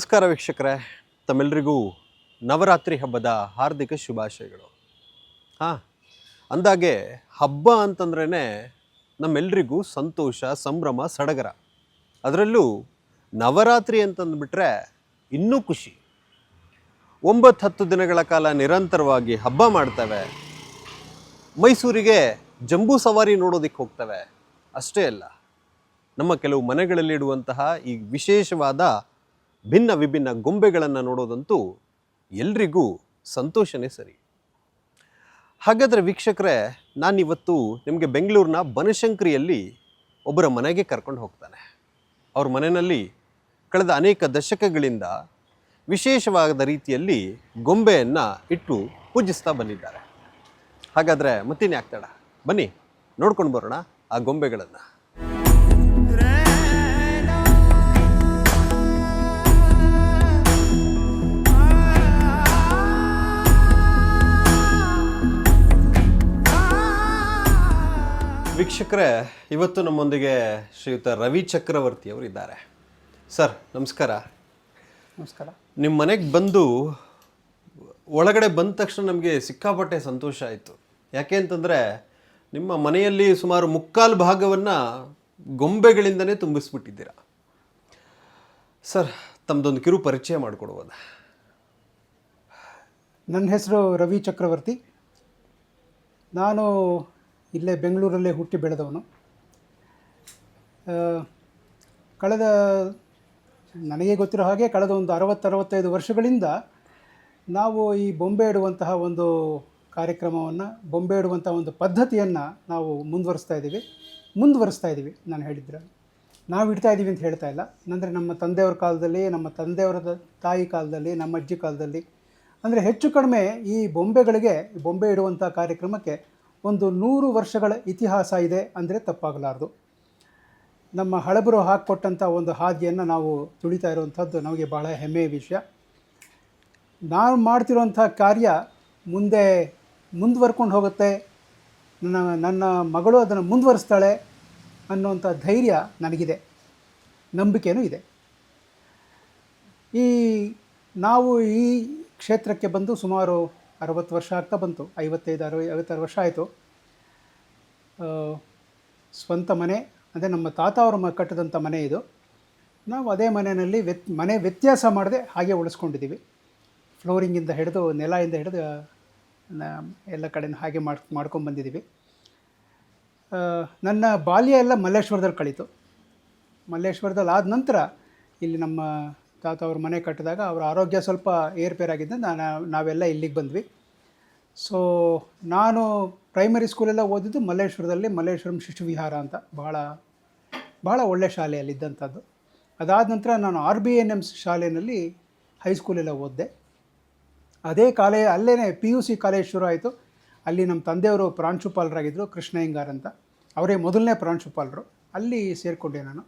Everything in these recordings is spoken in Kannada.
ನಮಸ್ಕಾರ ವೀಕ್ಷಕರೇ, ತಮ್ಮೆಲ್ಲರಿಗೂ ನವರಾತ್ರಿ ಹಬ್ಬದ ಹಾರ್ದಿಕ ಶುಭಾಶಯಗಳು. ಅಂದಾಗೆ ಹಬ್ಬ ಅಂತಂದ್ರೇ ನಮ್ಮೆಲ್ಲರಿಗೂ ಸಂತೋಷ, ಸಂಭ್ರಮ, ಸಡಗರ. ಅದರಲ್ಲೂ ನವರಾತ್ರಿ ಅಂತಂದುಬಿಟ್ರೆ ಇನ್ನೂ ಖುಷಿ. 9-10 ದಿನಗಳ ಕಾಲ ನಿರಂತರವಾಗಿ ಹಬ್ಬ ಮಾಡ್ತವೆ. ಮೈಸೂರಿಗೆ ಜಂಬೂ ಸವಾರಿ ನೋಡೋದಕ್ಕೆ ಹೋಗ್ತವೆ. ಅಷ್ಟೇ ಅಲ್ಲ, ನಮ್ಮ ಕೆಲವು ಮನೆಗಳಲ್ಲಿಡುವಂತಹ ಈ ವಿಶೇಷವಾದ ಭಿನ್ನ ವಿಭಿನ್ನ ಗೊಂಬೆಗಳನ್ನು ನೋಡೋದಂತೂ ಎಲ್ರಿಗೂ ಸಂತೋಷನೇ ಸರಿ. ಹಾಗಾದರೆ ವೀಕ್ಷಕರೇ, ನಾನಿವತ್ತು ನಿಮಗೆ ಬೆಂಗಳೂರಿನ ಬನಶಂಕರಿಯಲ್ಲಿ ಒಬ್ಬರ ಮನೆಗೆ ಕರ್ಕೊಂಡು ಹೋಗ್ತಾನೆ. ಅವ್ರ ಮನೆಯಲ್ಲಿ ಕಳೆದ ಅನೇಕ ದಶಕಗಳಿಂದ ವಿಶೇಷವಾದ ರೀತಿಯಲ್ಲಿ ಗೊಂಬೆಯನ್ನು ಇಟ್ಟು ಪೂಜಿಸ್ತಾ ಬಂದಿದ್ದಾರೆ. ಹಾಗಾದರೆ ಮತ್ತಿನ್ನೇ ಆಗ್ತಾಡ, ಬನ್ನಿ ನೋಡ್ಕೊಂಡು ಬರೋಣ ಆ ಗೊಂಬೆಗಳನ್ನು. ವೀಕ್ಷಕರೇ, ಇವತ್ತು ನಮ್ಮೊಂದಿಗೆ ಶ್ರೀಯುತ ರವಿ ಚಕ್ರವರ್ತಿ ಅವರು ಇದ್ದಾರೆ. ಸರ್ ನಮಸ್ಕಾರ. ನಮಸ್ಕಾರ. ನಿಮ್ಮ ಮನೆಗೆ ಬಂದು ಒಳಗಡೆ ಬಂದ ತಕ್ಷಣ ನಮಗೆ ಸಿಕ್ಕಾಪಟ್ಟೆ ಸಂತೋಷ ಆಯಿತು. ಯಾಕೆ ಅಂತಂದರೆ ನಿಮ್ಮ ಮನೆಯಲ್ಲಿ ಸುಮಾರು 3/4 ಭಾಗವನ್ನು ಗೊಂಬೆಗಳಿಂದನೇ ತುಂಬಿಸ್ಬಿಟ್ಟಿದ್ದೀರಾ. ಸರ್, ತಮ್ಮದೊಂದು ಕಿರು ಪರಿಚಯ ಮಾಡಿಕೊಡ್ಬೋದಾ? ನನ್ನ ಹೆಸರು ರವಿ ಚಕ್ರವರ್ತಿ. ನಾನು ಇಲ್ಲೇ ಬೆಂಗಳೂರಲ್ಲೇ ಹುಟ್ಟಿ ಬೆಳೆದವನು. ಕಳೆದ ನನಗೆ ಗೊತ್ತಿರೋ ಹಾಗೆ ಕಳೆದ ಒಂದು 60-65 ವರ್ಷಗಳಿಂದ ನಾವು ಈ ಬೊಂಬೆ ಇಡುವಂತಹ ಒಂದು ಕಾರ್ಯಕ್ರಮವನ್ನು, ಬೊಂಬೆ ಇಡುವಂಥ ಒಂದು ಪದ್ಧತಿಯನ್ನು ನಾವು ಮುಂದುವರಿಸ್ತಾ ಇದ್ದೀವಿ. ನಾನು ಹೇಳಿದ್ರೆ ನಾವು ಇಡ್ತಾ ಇದ್ದೀವಿ ಅಂತ ಹೇಳ್ತಾ ಇಲ್ಲ. ಅಂದರೆ ನಮ್ಮ ತಂದೆಯವ್ರ ಕಾಲದಲ್ಲಿ, ನಮ್ಮ ತಂದೆಯವರ ತಾಯಿ ಕಾಲದಲ್ಲಿ, ನಮ್ಮ ಅಜ್ಜಿ ಕಾಲದಲ್ಲಿ, ಅಂದರೆ ಹೆಚ್ಚು ಕಡಿಮೆ ಈ ಬೊಂಬೆ ಇಡುವಂಥ ಕಾರ್ಯಕ್ರಮಕ್ಕೆ ಒಂದು 100 ವರ್ಷಗಳ ಇತಿಹಾಸ ಇದೆ ಅಂದರೆ ತಪ್ಪಾಗಲಾರದು. ನಮ್ಮ ಹಳಬರು ಹಾಕಿಕೊಟ್ಟಂಥ ಒಂದು ಹಾದಿಯನ್ನು ನಾವು ತುಳಿತಾ ಇರುವಂಥದ್ದು ನಮಗೆ ಭಾಳ ಹೆಮ್ಮೆಯ ವಿಷಯ. ನಾವು ಮಾಡ್ತಿರುವಂಥ ಕಾರ್ಯ ಮುಂದುವರ್ಕೊಂಡು ಹೋಗುತ್ತೆ, ನನ್ನ ಮಗಳು ಅದನ್ನು ಮುಂದುವರಿಸ್ತಾಳೆ ಅನ್ನುವಂಥ ಧೈರ್ಯ ನನಗಿದೆ, ನಂಬಿಕೆಯೂ ಇದೆ. ನಾವು ಈ ಕ್ಷೇತ್ರಕ್ಕೆ ಬಂದು ಸುಮಾರು 60 ವರ್ಷ ಆಗ್ತಾ ಬಂತು. 55-56 ವರ್ಷ ಆಯಿತು. ಸ್ವಂತ ಮನೆ, ಅಂದರೆ ನಮ್ಮ ತಾತ ಅವರು ಕಟ್ಟಿದಂಥ ಮನೆ ಇದು. ನಾವು ಅದೇ ಮನೆಯಲ್ಲಿ ಮನೆ ವ್ಯತ್ಯಾಸ ಮಾಡದೆ ಹಾಗೆ ಉಳಿಸ್ಕೊಂಡಿದ್ದೀವಿ. ಫ್ಲೋರಿಂಗಿಂದ ಹಿಡಿದು, ನೆಲದಿಂದ ಹಿಡಿದು ಎಲ್ಲ ಕಡೆ ಹಾಗೆ ಮಾಡ್ಕೊಂಡು ಬಂದಿದ್ದೀವಿ. ನನ್ನ ಬಾಲ್ಯ ಎಲ್ಲ ಮಲ್ಲೇಶ್ವರದಲ್ಲಿ ಕಳೀತು. ಮಲ್ಲೇಶ್ವರದಲ್ಲಿ ಆದ ನಂತರ ಇಲ್ಲಿ ನಮ್ಮ ತಾತ ಅವ್ರ ಮನೆ ಕಟ್ಟಿದಾಗ ಅವರ ಆರೋಗ್ಯ ಸ್ವಲ್ಪ ಏರ್ಪೇರಾಗಿದ್ದ ನಾವೆಲ್ಲ ಇಲ್ಲಿಗೆ ಬಂದ್ವಿ. ಸೊ ನಾನು ಪ್ರೈಮರಿ ಸ್ಕೂಲೆಲ್ಲ ಓದಿದ್ದು ಮಲ್ಲೇಶ್ವರದಲ್ಲಿ, ಮಲ್ಲೇಶ್ವರಂ ಶಿಶು ವಿಹಾರ ಅಂತ ಭಾಳ ಒಳ್ಳೆ ಶಾಲೆಯಲ್ಲಿದ್ದಂಥದ್ದು. ಅದಾದ ನಂತರ ನಾನು RBNM ಶಾಲೆಯಲ್ಲಿ ಹೈಸ್ಕೂಲೆಲ್ಲ ಓದಿದೆ. ಅಲ್ಲೇ PUC ಕಾಲೇಜ್ ಶುರು ಆಯಿತು. ಅಲ್ಲಿ ನಮ್ಮ ತಂದೆಯವರು ಪ್ರಾಂಶುಪಾಲರಾಗಿದ್ದರು, ಕೃಷ್ಣಯ್ಯಂಗಾರ್ ಅಂತ. ಅವರೇ ಮೊದಲನೇ ಪ್ರಾಂಶುಪಾಲರು. ಅಲ್ಲಿ ಸೇರಿಕೊಂಡೆ ನಾನು.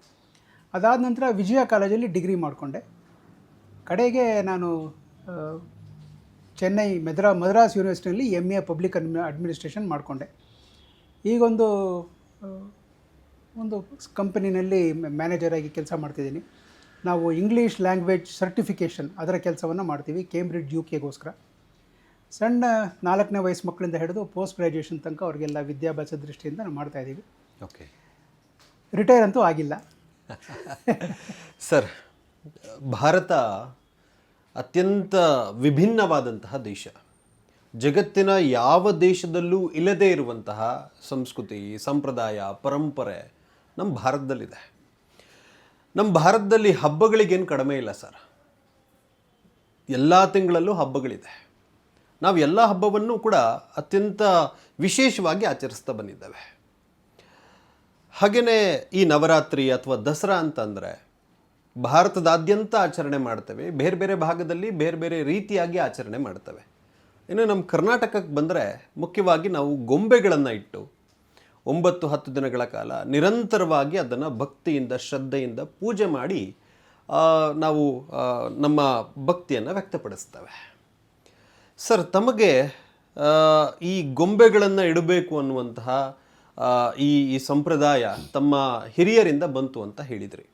ಅದಾದ ನಂತರ ವಿಜಯ ಕಾಲೇಜಲ್ಲಿ ಡಿಗ್ರಿ ಮಾಡಿಕೊಂಡೆ. ಕಡೆಗೆ ನಾನು ಚೆನ್ನೈ ಮದ್ರಾಸ್ ಯೂನಿವರ್ಸಿಟಿಯಲ್ಲಿ MA ಪಬ್ಲಿಕ್ ಅಡ್ಮಿನಿಸ್ಟ್ರೇಷನ್ ಮಾಡಿಕೊಂಡೆ. ಈಗೊಂದು ಕಂಪನಿನಲ್ಲಿ ಮ್ಯಾನೇಜರಾಗಿ ಕೆಲಸ ಮಾಡ್ತಿದ್ದೀನಿ. ನಾವು ಇಂಗ್ಲೀಷ್ ಲ್ಯಾಂಗ್ವೇಜ್ ಸರ್ಟಿಫಿಕೇಷನ್ ಅದರ ಕೆಲಸವನ್ನು ಮಾಡ್ತೀವಿ, ಕೇಂಬ್ರಿಡ್ಜ್ UKಗೋಸ್ಕರ. ಸಣ್ಣ 4ನೇ ವಯಸ್ಸು ಮಕ್ಕಳಿಂದ ಹಿಡಿದು ಪೋಸ್ಟ್ ಗ್ರ್ಯಾಜುಯೇಷನ್ ತನಕ ಅವ್ರಿಗೆಲ್ಲ ವಿದ್ಯಾಭ್ಯಾಸ ದೃಷ್ಟಿಯಿಂದ ನಾವು ಮಾಡ್ತಾಯಿದ್ದೀವಿ. ಓಕೆ, ರಿಟೈರ್ ಅಂತೂ ಆಗಿಲ್ಲ. ಸರ್, ಭಾರತ ಅತ್ಯಂತ ವಿಭಿನ್ನವಾದಂತಹ ದೇಶ. ಜಗತ್ತಿನ ಯಾವ ದೇಶದಲ್ಲೂ ಇಲ್ಲದೇ ಇರುವಂತಹ ಸಂಸ್ಕೃತಿ, ಸಂಪ್ರದಾಯ, ಪರಂಪರೆ ನಮ್ಮ ಭಾರತದಲ್ಲಿದೆ. ನಮ್ಮ ಭಾರತದಲ್ಲಿ ಹಬ್ಬಗಳಿಗೇನು ಕಡಿಮೆ ಇಲ್ಲ ಸರ್. ಎಲ್ಲ ತಿಂಗಳಲ್ಲೂ ಹಬ್ಬಗಳಿದೆ. ನಾವು ಎಲ್ಲ ಹಬ್ಬವನ್ನು ಕೂಡ ಅತ್ಯಂತ ವಿಶೇಷವಾಗಿ ಆಚರಿಸ್ತಾ ಬಂದಿದ್ದೇವೆ. ಹಾಗೆಯೇ ಈ ನವರಾತ್ರಿ ಅಥವಾ ದಸರಾ ಅಂತಂದರೆ ಭಾರತದಾದ್ಯಂತ ಆಚರಣೆ ಮಾಡ್ತೇವೆ. ಬೇರೆ ಬೇರೆ ಭಾಗದಲ್ಲಿ ಬೇರೆ ಬೇರೆ ರೀತಿಯಾಗಿ ಆಚರಣೆ ಮಾಡ್ತೇವೆ. ಇನ್ನು ನಮ್ಮ ಕರ್ನಾಟಕಕ್ಕೆ ಬಂದರೆ ಮುಖ್ಯವಾಗಿ ನಾವು ಗೊಂಬೆಗಳನ್ನು ಇಟ್ಟು 9-10 ದಿನಗಳ ಕಾಲ ನಿರಂತರವಾಗಿ ಅದನ್ನು ಭಕ್ತಿಯಿಂದ, ಶ್ರದ್ಧೆಯಿಂದ ಪೂಜೆ ಮಾಡಿ ನಾವು ನಮ್ಮ ಭಕ್ತಿಯನ್ನು ವ್ಯಕ್ತಪಡಿಸ್ತೇವೆ. ಸರ್, ತಮಗೆ ಈ ಗೊಂಬೆಗಳನ್ನು ಇಡಬೇಕು ಅನ್ನುವಂತಹ ಈ ಸಂಪ್ರದಾಯ ತಮ್ಮ ಹಿರಿಯರಿಂದ ಬಂತು ಅಂತ ಹೇಳಿದ್ರಿ.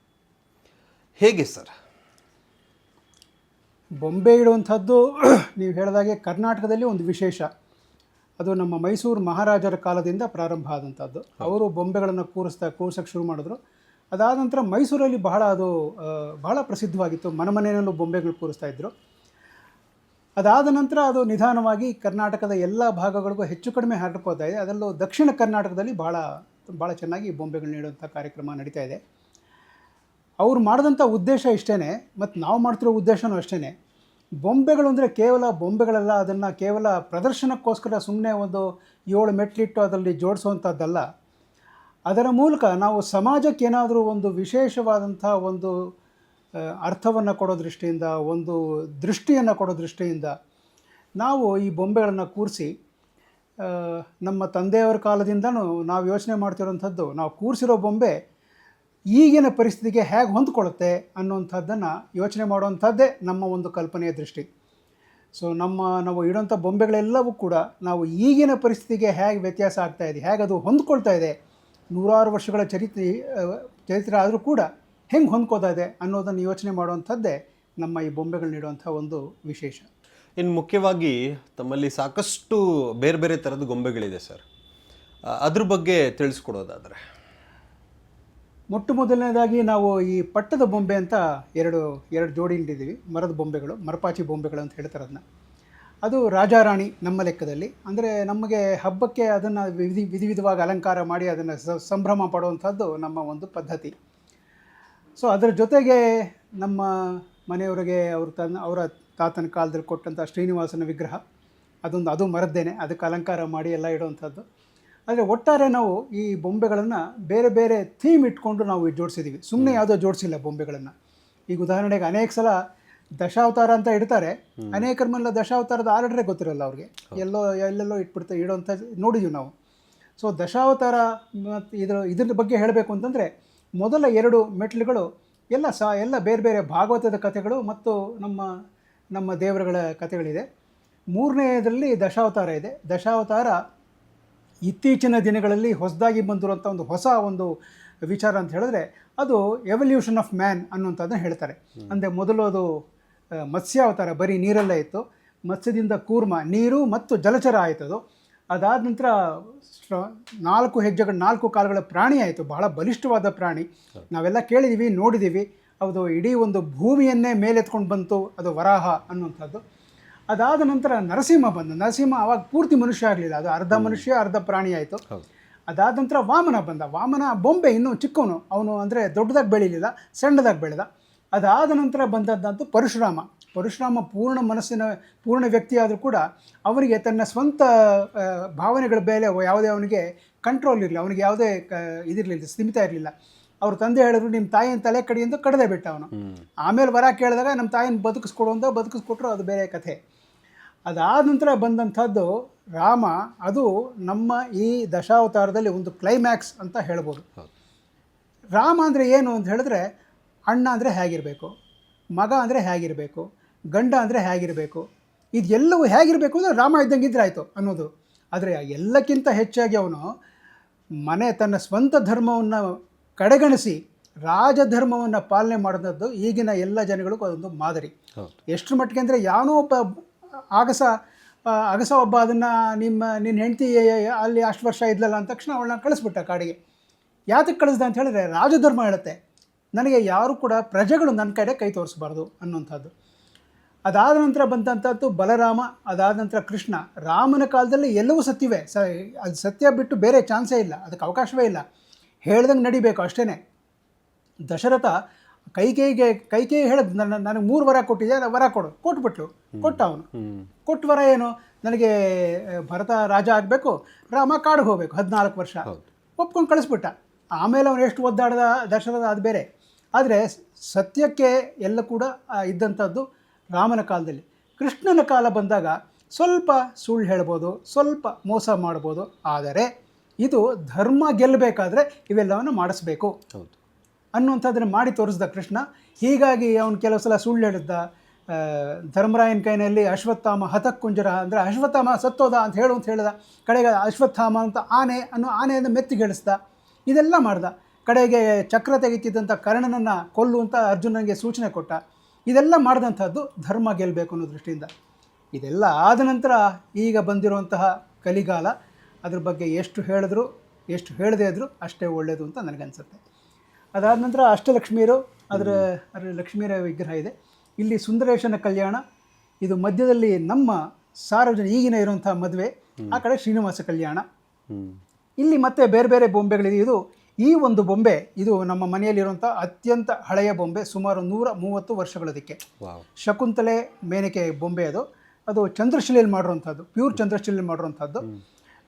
ಹೇಗೆ ಸರ್? ಬೊಂಬೆ ಇಡುವಂಥದ್ದು ನೀವು ಹೇಳಿದಾಗೆ ಕರ್ನಾಟಕದಲ್ಲಿ ಒಂದು ವಿಶೇಷ. ಅದು ನಮ್ಮ ಮೈಸೂರು ಮಹಾರಾಜರ ಕಾಲದಿಂದ ಪ್ರಾರಂಭ ಆದಂಥದ್ದು. ಅವರು ಬೊಂಬೆಗಳನ್ನು ಕೂರಿಸೋಕ್ಕೆ ಶುರು ಮಾಡಿದ್ರು. ಅದಾದ ನಂತರ ಮೈಸೂರಲ್ಲಿ ಬಹಳ ಪ್ರಸಿದ್ಧವಾಗಿತ್ತು. ಮನೆಯಲ್ಲೂ ಬೊಂಬೆಗಳು ಕೂರಿಸ್ತಾ ಇದ್ದರು. ಅದಾದ ನಂತರ ಅದು ನಿಧಾನವಾಗಿ ಕರ್ನಾಟಕದ ಎಲ್ಲ ಭಾಗಗಳಿಗೂ ಹೆಚ್ಚು ಕಡಿಮೆ ಹರಡ್ಕೋತಾ ಇದೆ. ಅದರಲ್ಲೂ ದಕ್ಷಿಣ ಕರ್ನಾಟಕದಲ್ಲಿ ಭಾಳ ಚೆನ್ನಾಗಿ ಬೊಂಬೆಗಳು ನೀಡುವಂಥ ಕಾರ್ಯಕ್ರಮ ನಡೀತಾ ಇದೆ. ಅವ್ರು ಮಾಡಿದಂಥ ಉದ್ದೇಶ ಇಷ್ಟೇ, ಮತ್ತು ನಾವು ಮಾಡ್ತಿರೋ ಉದ್ದೇಶನೂ ಅಷ್ಟೇ. ಬೊಂಬೆಗಳು ಅಂದರೆ ಕೇವಲ ಬೊಂಬೆಗಳೆಲ್ಲ, ಅದನ್ನು ಕೇವಲ ಪ್ರದರ್ಶನಕ್ಕೋಸ್ಕರ ಸುಮ್ಮನೆ ಒಂದು 7 ಮೆಟ್ಲಿಟ್ಟು ಅದರಲ್ಲಿ ಜೋಡಿಸುವಂಥದ್ದಲ್ಲ. ಅದರ ಮೂಲಕ ನಾವು ಸಮಾಜಕ್ಕೆ ಏನಾದರೂ ಒಂದು ವಿಶೇಷವಾದಂಥ ಒಂದು ಅರ್ಥವನ್ನು ಕೊಡೋ ದೃಷ್ಟಿಯಿಂದ, ಒಂದು ದೃಷ್ಟಿಯನ್ನು ಕೊಡೋ ದೃಷ್ಟಿಯಿಂದ ನಾವು ಈ ಬೊಂಬೆಗಳನ್ನು ಕೂರಿಸಿ, ನಮ್ಮ ತಂದೆಯವರ ಕಾಲದಿಂದನೂ ನಾವು ಯೋಚನೆ ಮಾಡ್ತಿರೋಂಥದ್ದು, ನಾವು ಕೂರಿಸಿರೋ ಬೊಂಬೆ ಈಗಿನ ಪರಿಸ್ಥಿತಿಗೆ ಹೇಗೆ ಹೊಂದ್ಕೊಳ್ಳುತ್ತೆ ಅನ್ನೋಂಥದ್ದನ್ನು ಯೋಚನೆ ಮಾಡುವಂಥದ್ದೇ ನಮ್ಮ ಒಂದು ಕಲ್ಪನೆಯ ದೃಷ್ಟಿ. ಸೊ ನಾವು ಇಡೋಂಥ ಬೊಂಬೆಗಳೆಲ್ಲವೂ ಕೂಡ ನಾವು ಈಗಿನ ಪರಿಸ್ಥಿತಿಗೆ ಹೇಗೆ ವ್ಯತ್ಯಾಸ ಆಗ್ತಾಯಿದೆ, ಹೇಗೆ ಅದು ಹೊಂದ್ಕೊಳ್ತಾ ಇದೆ, ನೂರಾರು ವರ್ಷಗಳ ಚರಿತ್ರೆ ಆದರೂ ಕೂಡ ಹೆಂಗೆ ಹೊಂದ್ಕೋತಾ ಇದೆ ಅನ್ನೋದನ್ನು ಯೋಚನೆ ಮಾಡುವಂಥದ್ದೇ ನಮ್ಮ ಈ ಬೊಂಬೆಗಳು ನೀಡುವಂಥ ಒಂದು ವಿಶೇಷ. ಇನ್ನು ಮುಖ್ಯವಾಗಿ ತಮ್ಮಲ್ಲಿ ಸಾಕಷ್ಟು ಬೇರೆ ಬೇರೆ ಥರದ ಗೊಂಬೆಗಳಿದೆ ಸರ್, ಅದ್ರ ಬಗ್ಗೆ ತಿಳಿಸ್ಕೊಡೋದಾದರೆ. ಮೊಟ್ಟ ಮೊದಲನೇದಾಗಿ ನಾವು ಈ ಪಟ್ಟದ ಬೊಂಬೆ ಅಂತ ಎರಡು ಜೋಡಿ ಇಟ್ಟಿದ್ದೀವಿ. ಮರದ ಬೊಂಬೆಗಳು, ಮರಪಾಚಿ ಬೊಂಬೆಗಳು ಅಂತ ಹೇಳ್ತಾರೆ ಅದನ್ನ. ಅದು ರಾಜಾರಾಣಿ ನಮ್ಮ ಲೆಕ್ಕದಲ್ಲಿ. ಅಂದರೆ ನಮಗೆ ಹಬ್ಬಕ್ಕೆ ಅದನ್ನು ವಿಧವಾಗಿ ಅಲಂಕಾರ ಮಾಡಿ ಅದನ್ನು ಸಂಭ್ರಮ ಪಡುವಂಥದ್ದು ನಮ್ಮ ಒಂದು ಪದ್ಧತಿ. ಸೊ ಅದರ ಜೊತೆಗೆ ನಮ್ಮ ಮನೆಯವರಿಗೆ ಅವರ ತಾತನ ಕಾಲದಲ್ಲಿ ಕೊಟ್ಟಂಥ ಶ್ರೀನಿವಾಸನ ವಿಗ್ರಹ, ಅದು ಮರದ್ದೇನೆ, ಅದಕ್ಕೆ ಅಲಂಕಾರ ಮಾಡಿ ಎಲ್ಲ ಇಡುವಂಥದ್ದು. ಆದರೆ ಒಟ್ಟಾರೆ ನಾವು ಈ ಬೊಂಬೆಗಳನ್ನು ಬೇರೆ ಬೇರೆ ಥೀಮ್ ಇಟ್ಕೊಂಡು ನಾವು ಜೋಡಿಸಿದ್ದೀವಿ. ಸುಮ್ಮನೆ ಯಾವುದೋ ಜೋಡಿಸಿಲ್ಲ ಬೊಂಬೆಗಳನ್ನು. ಈಗ ಉದಾಹರಣೆಗೆ ಅನೇಕ ಸಲ ದಶಾವತಾರ ಅಂತ ಇಡ್ತಾರೆ, ಅನೇಕರ ಮೇಲೆ ದಶಾವತಾರದ ಆರ್ಡರೇ ಗೊತ್ತಿರಲ್ಲ ಅವ್ರಿಗೆ, ಎಲ್ಲೆಲ್ಲೋ ಇಡೋಂಥ ನೋಡಿದ್ದೀವಿ ನಾವು. ಸೊ ದಶಾವತಾರ ಮತ್ತು ಇದ್ರ ಬಗ್ಗೆ ಹೇಳಬೇಕು ಅಂತಂದರೆ, ಮೊದಲ 2 ಮೆಟ್ಲುಗಳು ಎಲ್ಲ ಬೇರೆ ಬೇರೆ ಭಾಗವತದ ಕಥೆಗಳು ಮತ್ತು ನಮ್ಮ ದೇವರುಗಳ ಕಥೆಗಳಿದೆ. 3ನೇದರಲ್ಲಿ ದಶಾವತಾರ ಇದೆ. ದಶಾವತಾರ ಇತ್ತೀಚಿನ ದಿನಗಳಲ್ಲಿ ಹೊಸದಾಗಿ ಬಂದಿರುವಂಥ ಹೊಸ ವಿಚಾರ ಅಂತ ಹೇಳಿದ್ರೆ, ಅದು ಎವಲ್ಯೂಷನ್ ಆಫ್ ಮ್ಯಾನ್ ಅನ್ನುವಂಥದ್ದನ್ನು ಹೇಳ್ತಾರೆ. ಅಂದರೆ ಮೊದಲು ಅದು ಮತ್ಸ್ಯಾವತಾರ, ಬರೀ ನೀರಲ್ಲೇ ಇತ್ತು. ಮತ್ಸ್ಯದಿಂದ ಕೂರ್ಮ, ನೀರು ಮತ್ತು ಜಲಚರ ಆಯಿತದು. ಅದಾದ ನಂತರ 4 ಕಾಲುಗಳ ಪ್ರಾಣಿ ಆಯಿತು, ಬಹಳ ಬಲಿಷ್ಠವಾದ ಪ್ರಾಣಿ. ನಾವೆಲ್ಲ ಕೇಳಿದ್ದೀವಿ, ನೋಡಿದ್ದೀವಿ. ಅದು ಇಡೀ ಒಂದು ಭೂಮಿಯನ್ನೇ ಮೇಲೆತ್ಕೊಂಡು ಬಂತು, ಅದು ವರಾಹ ಅನ್ನುವಂಥದ್ದು. ಅದಾದ ನಂತರ ನರಸಿಂಹ ಆವಾಗ ಪೂರ್ತಿ ಮನುಷ್ಯ ಆಗಲಿಲ್ಲ, ಅದು ಅರ್ಧ ಮನುಷ್ಯ ಅರ್ಧ ಪ್ರಾಣಿ ಆಯಿತು. ಅದಾದ ನಂತರ ವಾಮನ ಬೊಂಬೆ ಇನ್ನೂ ಚಿಕ್ಕವನು, ಅವನು ಅಂದರೆ ದೊಡ್ಡದಾಗಿ ಬೆಳೀಲಿಲ್ಲ, ಸಣ್ಣದಾಗಿ ಬೆಳೆದ. ಅದಾದ ನಂತರ ಬಂದದ್ದಂತೂ ಪರಶುರಾಮ ಪೂರ್ಣ ವ್ಯಕ್ತಿ ಆದರೂ ಕೂಡ ಅವನಿಗೆ ತನ್ನ ಸ್ವಂತ ಭಾವನೆಗಳ ಮೇಲೆ ಯಾವುದೇ ಅವನಿಗೆ ಕಂಟ್ರೋಲ್ ಇರಲಿಲ್ಲ, ಅವನಿಗೆ ಯಾವುದೇ ಇದಿರಲಿಲ್ಲ, ಸ್ಥಿಮಿತ ಇರಲಿಲ್ಲ. ಅವ್ರ ತಂದೆ ಹೇಳಿದ್ರು, ನಿಮ್ಮ ತಾಯಿನ ತಲೆ ಕಡಿಯಿಂದ ಕಡದೆ ಬಿಟ್ಟ ಅವನು. ಆಮೇಲೆ ವರ ಕೇಳಿದಾಗ ನಮ್ಮ ತಾಯಿನ ಬದುಕಿಸ್ಕೊಟ್ರು, ಅದು ಬೇರೆ ಕಥೆ. ಅದಾದ ನಂತರ ಬಂದಂಥದ್ದು ರಾಮ. ಅದು ನಮ್ಮ ಈ ದಶಾವತಾರದಲ್ಲಿ ಒಂದು ಕ್ಲೈಮ್ಯಾಕ್ಸ್ ಅಂತ ಹೇಳ್ಬೋದು. ರಾಮ ಅಂದರೆ ಏನು ಅಂತ ಹೇಳಿದ್ರೆ, ಅಣ್ಣ ಅಂದರೆ ಹೇಗಿರಬೇಕು, ಮಗ ಅಂದರೆ ಹೇಗಿರಬೇಕು, ಗಂಡ ಅಂದರೆ ಹೇಗಿರಬೇಕು, ಇದೆಲ್ಲವೂ ಹೇಗಿರಬೇಕು ಅಂದರೆ ರಾಮ ಇದ್ದಂಗಿದ್ರೆ ಆಯಿತು ಅನ್ನೋದು. ಆದರೆ ಎಲ್ಲಕ್ಕಿಂತ ಹೆಚ್ಚಾಗಿ ಅವನು ತನ್ನ ಸ್ವಂತ ಧರ್ಮವನ್ನು ಕಡೆಗಣಿಸಿ ರಾಜಧರ್ಮವನ್ನು ಪಾಲನೆ ಮಾಡಿದದ್ದು ಈಗಿನ ಎಲ್ಲ ಜನಗಳಿಗೂ ಅದೊಂದು ಮಾದರಿ. ಎಷ್ಟರ ಮಟ್ಟಿಗೆ ಅಂದರೆ, ಯಾವನೋ ಒಬ್ಬ ಅಗಸ ಒಬ್ಬ ಅದನ್ನು ನಿನ್ನ ಹೆಂಡತಿ ಅಲ್ಲಿ ಅಷ್ಟು ವರ್ಷ ಇದ್ಲಲ್ಲ ಅಂದ ತಕ್ಷಣ ಅವಳನ್ನ ಕಳಿಸ್ಬಿಟ್ಟ ಕಾಡಿಗೆ. ಯಾತಕ್ಕೆ ಕಳಿಸ್ದ ಅಂತ ಹೇಳಿದ್ರೆ, ರಾಜಧರ್ಮ ಹೇಳುತ್ತೆ ನನಗೆ ಯಾರು ಕೂಡ ಪ್ರಜೆಗಳು ನನ್ನ ಕಡೆ ಕೈ ತೋರಿಸ್ಬಾರ್ದು ಅನ್ನುವಂಥದ್ದು. ಅದಾದ ನಂತರ ಬಂದಂಥದ್ದು ಬಲರಾಮ, ಅದಾದ ನಂತರ ಕೃಷ್ಣ. ರಾಮನ ಕಾಲದಲ್ಲಿ ಎಲ್ಲವೂ ಸತ್ಯವೇ, ಅದು ಸತ್ಯ ಬಿಟ್ಟು ಬೇರೆ ಚಾನ್ಸೇ ಇಲ್ಲ, ಅದಕ್ಕೆ ಅವಕಾಶವೇ ಇಲ್ಲ, ಹೇಳ್ದಂಗೆ ನಡಿಬೇಕು ಅಷ್ಟೇ. ದಶರಥ ಕೈಕೇಯಿಗೆ ಹೇಳಿದ್, ನನಗೆ 3 ವರ ಕೊಟ್ಟಿದ್ದೆ, ವರ ಕೊಟ್ಟ ಅವನು. ಕೊಟ್ಟ ವರ ಏನು, ನನಗೆ ಭರತ ರಾಜ ಆಗಬೇಕು, ರಾಮ ಕಾಡಿಗೆ ಹೋಗಬೇಕು 14 ವರ್ಷ, ಒಪ್ಕೊಂಡು ಕಳಿಸ್ಬಿಟ್ಟ. ಆಮೇಲೆ ಅವನು ಎಷ್ಟು ಒದ್ದಾಡ್ದ ದಶರಥ, ಅದು ಬೇರೆ. ಆದರೆ ಸತ್ಯಕ್ಕೆ ಎಲ್ಲ ಕೂಡ ಇದ್ದಂಥದ್ದು ರಾಮನ ಕಾಲದಲ್ಲಿ. ಕೃಷ್ಣನ ಕಾಲ ಬಂದಾಗ ಸ್ವಲ್ಪ ಸುಳ್ಳು ಹೇಳ್ಬೋದು, ಸ್ವಲ್ಪ ಮೋಸ ಮಾಡ್ಬೋದು, ಆದರೆ ಇದು ಧರ್ಮ ಗೆಲ್ಲಬೇಕಾದ್ರೆ ಇವೆಲ್ಲವನ್ನು ಮಾಡಿಸ್ಬೇಕು ಅನ್ನುವಂಥದ್ದನ್ನು ಮಾಡಿ ತೋರಿಸ್ದ ಕೃಷ್ಣ. ಹೀಗಾಗಿ ಅವನು ಕೆಲವು ಸಲ ಸುಳ್ಳು ಹೇಳಿದ್ದ. ಧರ್ಮರಾಯನ ಕೈನಲ್ಲಿ ಅಶ್ವತ್ಥಾಮ ಹತಕ್ಕುಂಜರ ಅಂದರೆ ಅಶ್ವತ್ಥಾಮ ಸತ್ತೋದ ಅಂತ ಹೇಳಿದ. ಕಡೆಗೆ ಅಶ್ವತ್ಥಾಮ ಅಂತ ಆನೆಯನ್ನು ಮೆತ್ತಿಗೆ ಹೇಳಿಸ್ದ. ಇದೆಲ್ಲ ಮಾಡ್ದ. ಕಡೆಗೆ ಚಕ್ರ ತೆಗಿತಿದ್ದಂಥ ಕರ್ಣನನ್ನು ಕೊಲ್ಲುವಂಥ ಅರ್ಜುನನಿಗೆ ಸೂಚನೆ ಕೊಟ್ಟ. ಇದೆಲ್ಲ ಮಾಡಿದಂಥದ್ದು ಧರ್ಮ ಗೆಲ್ಲಬೇಕು ಅನ್ನೋ ದೃಷ್ಟಿಯಿಂದ. ಇದೆಲ್ಲ ಆದ ನಂತರ ಈಗ ಬಂದಿರುವಂತಹ ಕಲಿಗಾಲ, ಅದ್ರ ಬಗ್ಗೆ ಎಷ್ಟು ಹೇಳಿದ್ರು ಎಷ್ಟು ಹೇಳದೇ ಇದ್ದರೂ ಅಷ್ಟೇ ಒಳ್ಳೆಯದು ಅಂತ ನನಗನ್ಸುತ್ತೆ. ಅದಾದ ನಂತರ ಅಷ್ಟಲಕ್ಷ್ಮಿಯರು, ಅದರ ಲಕ್ಷ್ಮೀರ ವಿಗ್ರಹ ಇದೆ. ಇಲ್ಲಿ ಸುಂದರೇಶನ ಕಲ್ಯಾಣ, ಇದು ಮಧ್ಯದಲ್ಲಿ ನಮ್ಮ ಸಾರ್ವಜನಿಕ ಈಗಿನ ಇರುವಂಥ ಮದುವೆ, ಆ ಕಡೆ ಶ್ರೀನಿವಾಸ ಕಲ್ಯಾಣ. ಇಲ್ಲಿ ಮತ್ತೆ ಬೇರೆ ಬೇರೆ ಬೊಂಬೆಗಳಿದೆ. ಈ ಒಂದು ಬೊಂಬೆ ಇದು ನಮ್ಮ ಮನೆಯಲ್ಲಿರುವಂಥ ಅತ್ಯಂತ ಹಳೆಯ ಬೊಂಬೆ, ಸುಮಾರು 130 ವರ್ಷಗಳದಕ್ಕೆ. ಶಕುಂತಲೆ ಮೇನಕೆ ಬೊಂಬೆ ಅದು ಚಂದ್ರಶಿಲೆಯಲ್ಲಿ ಮಾಡಿರುವಂಥದ್ದು, ಪ್ಯೂರ್ ಚಂದ್ರಶಿಲೆಯಲ್ಲಿ ಮಾಡಿರುವಂಥದ್ದು.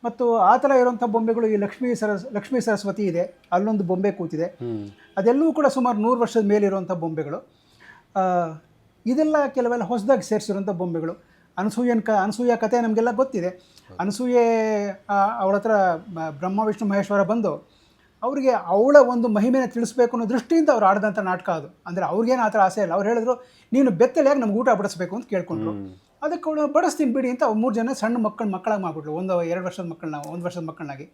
ಮತ್ತು ಆ ಥರ ಇರುವಂಥ ಬೊಂಬೆಗಳು ಈ ಲಕ್ಷ್ಮೀ ಸರಸ್ವತಿ ಇದೆ, ಅಲ್ಲೊಂದು ಬೊಂಬೆ ಕೂತಿದೆ, ಅದೆಲ್ಲವೂ ಕೂಡ ಸುಮಾರು 100 ವರ್ಷದ ಮೇಲಿರುವಂಥ ಬೊಂಬೆಗಳು. ಇದೆಲ್ಲ ಕೆಲವೆಲ್ಲ ಹೊಸದಾಗಿ ಸೇರಿಸಿರುವಂಥ ಬೊಂಬೆಗಳು. ಅನಸೂಯ ಕಥೆ ನಮಗೆಲ್ಲ ಗೊತ್ತಿದೆ. ಅನಸೂಯೆ ಅವಳ ಹತ್ರ ಬ್ರಹ್ಮ ವಿಷ್ಣು ಮಹೇಶ್ವರ ಬಂದು ಅವರಿಗೆ ಅವಳ ಒಂದು ಮಹಿಮೆನ ತಿಳಿಸ್ಬೇಕು ಅನ್ನೋ ದೃಷ್ಟಿಯಿಂದ ಅವ್ರು ಆಡಿದಂಥ ನಾಟಕ ಅದು. ಅಂದರೆ ಅವ್ರಿಗೇನು ಆ ಥರ ಆಸೆ ಇಲ್ಲ. ಅವ್ರು ಹೇಳಿದ್ರು, ನೀನು ಬೆತ್ತಲೆಯಾಗಿ ನಮ್ಗೆ ಊಟ ಬಡಿಸ್ಬೇಕು ಅಂತ ಕೇಳ್ಕೊಂಡ್ರು. ಅದಕ್ಕೆ ಅವಳು ಬಡಿಸ್ತೀನಿ ಬಿಡಿ ಅಂತ 3 ಜನ ಸಣ್ಣ ಮಕ್ಕಳಾಗಿ ಮಾಡಿಬಿಟ್ರು, 1-2 ವರ್ಷದ ಮಕ್ಕಳನ್ನ, 1 ವರ್ಷದ ಮಕ್ಕಳನ್ನಾಗಿ.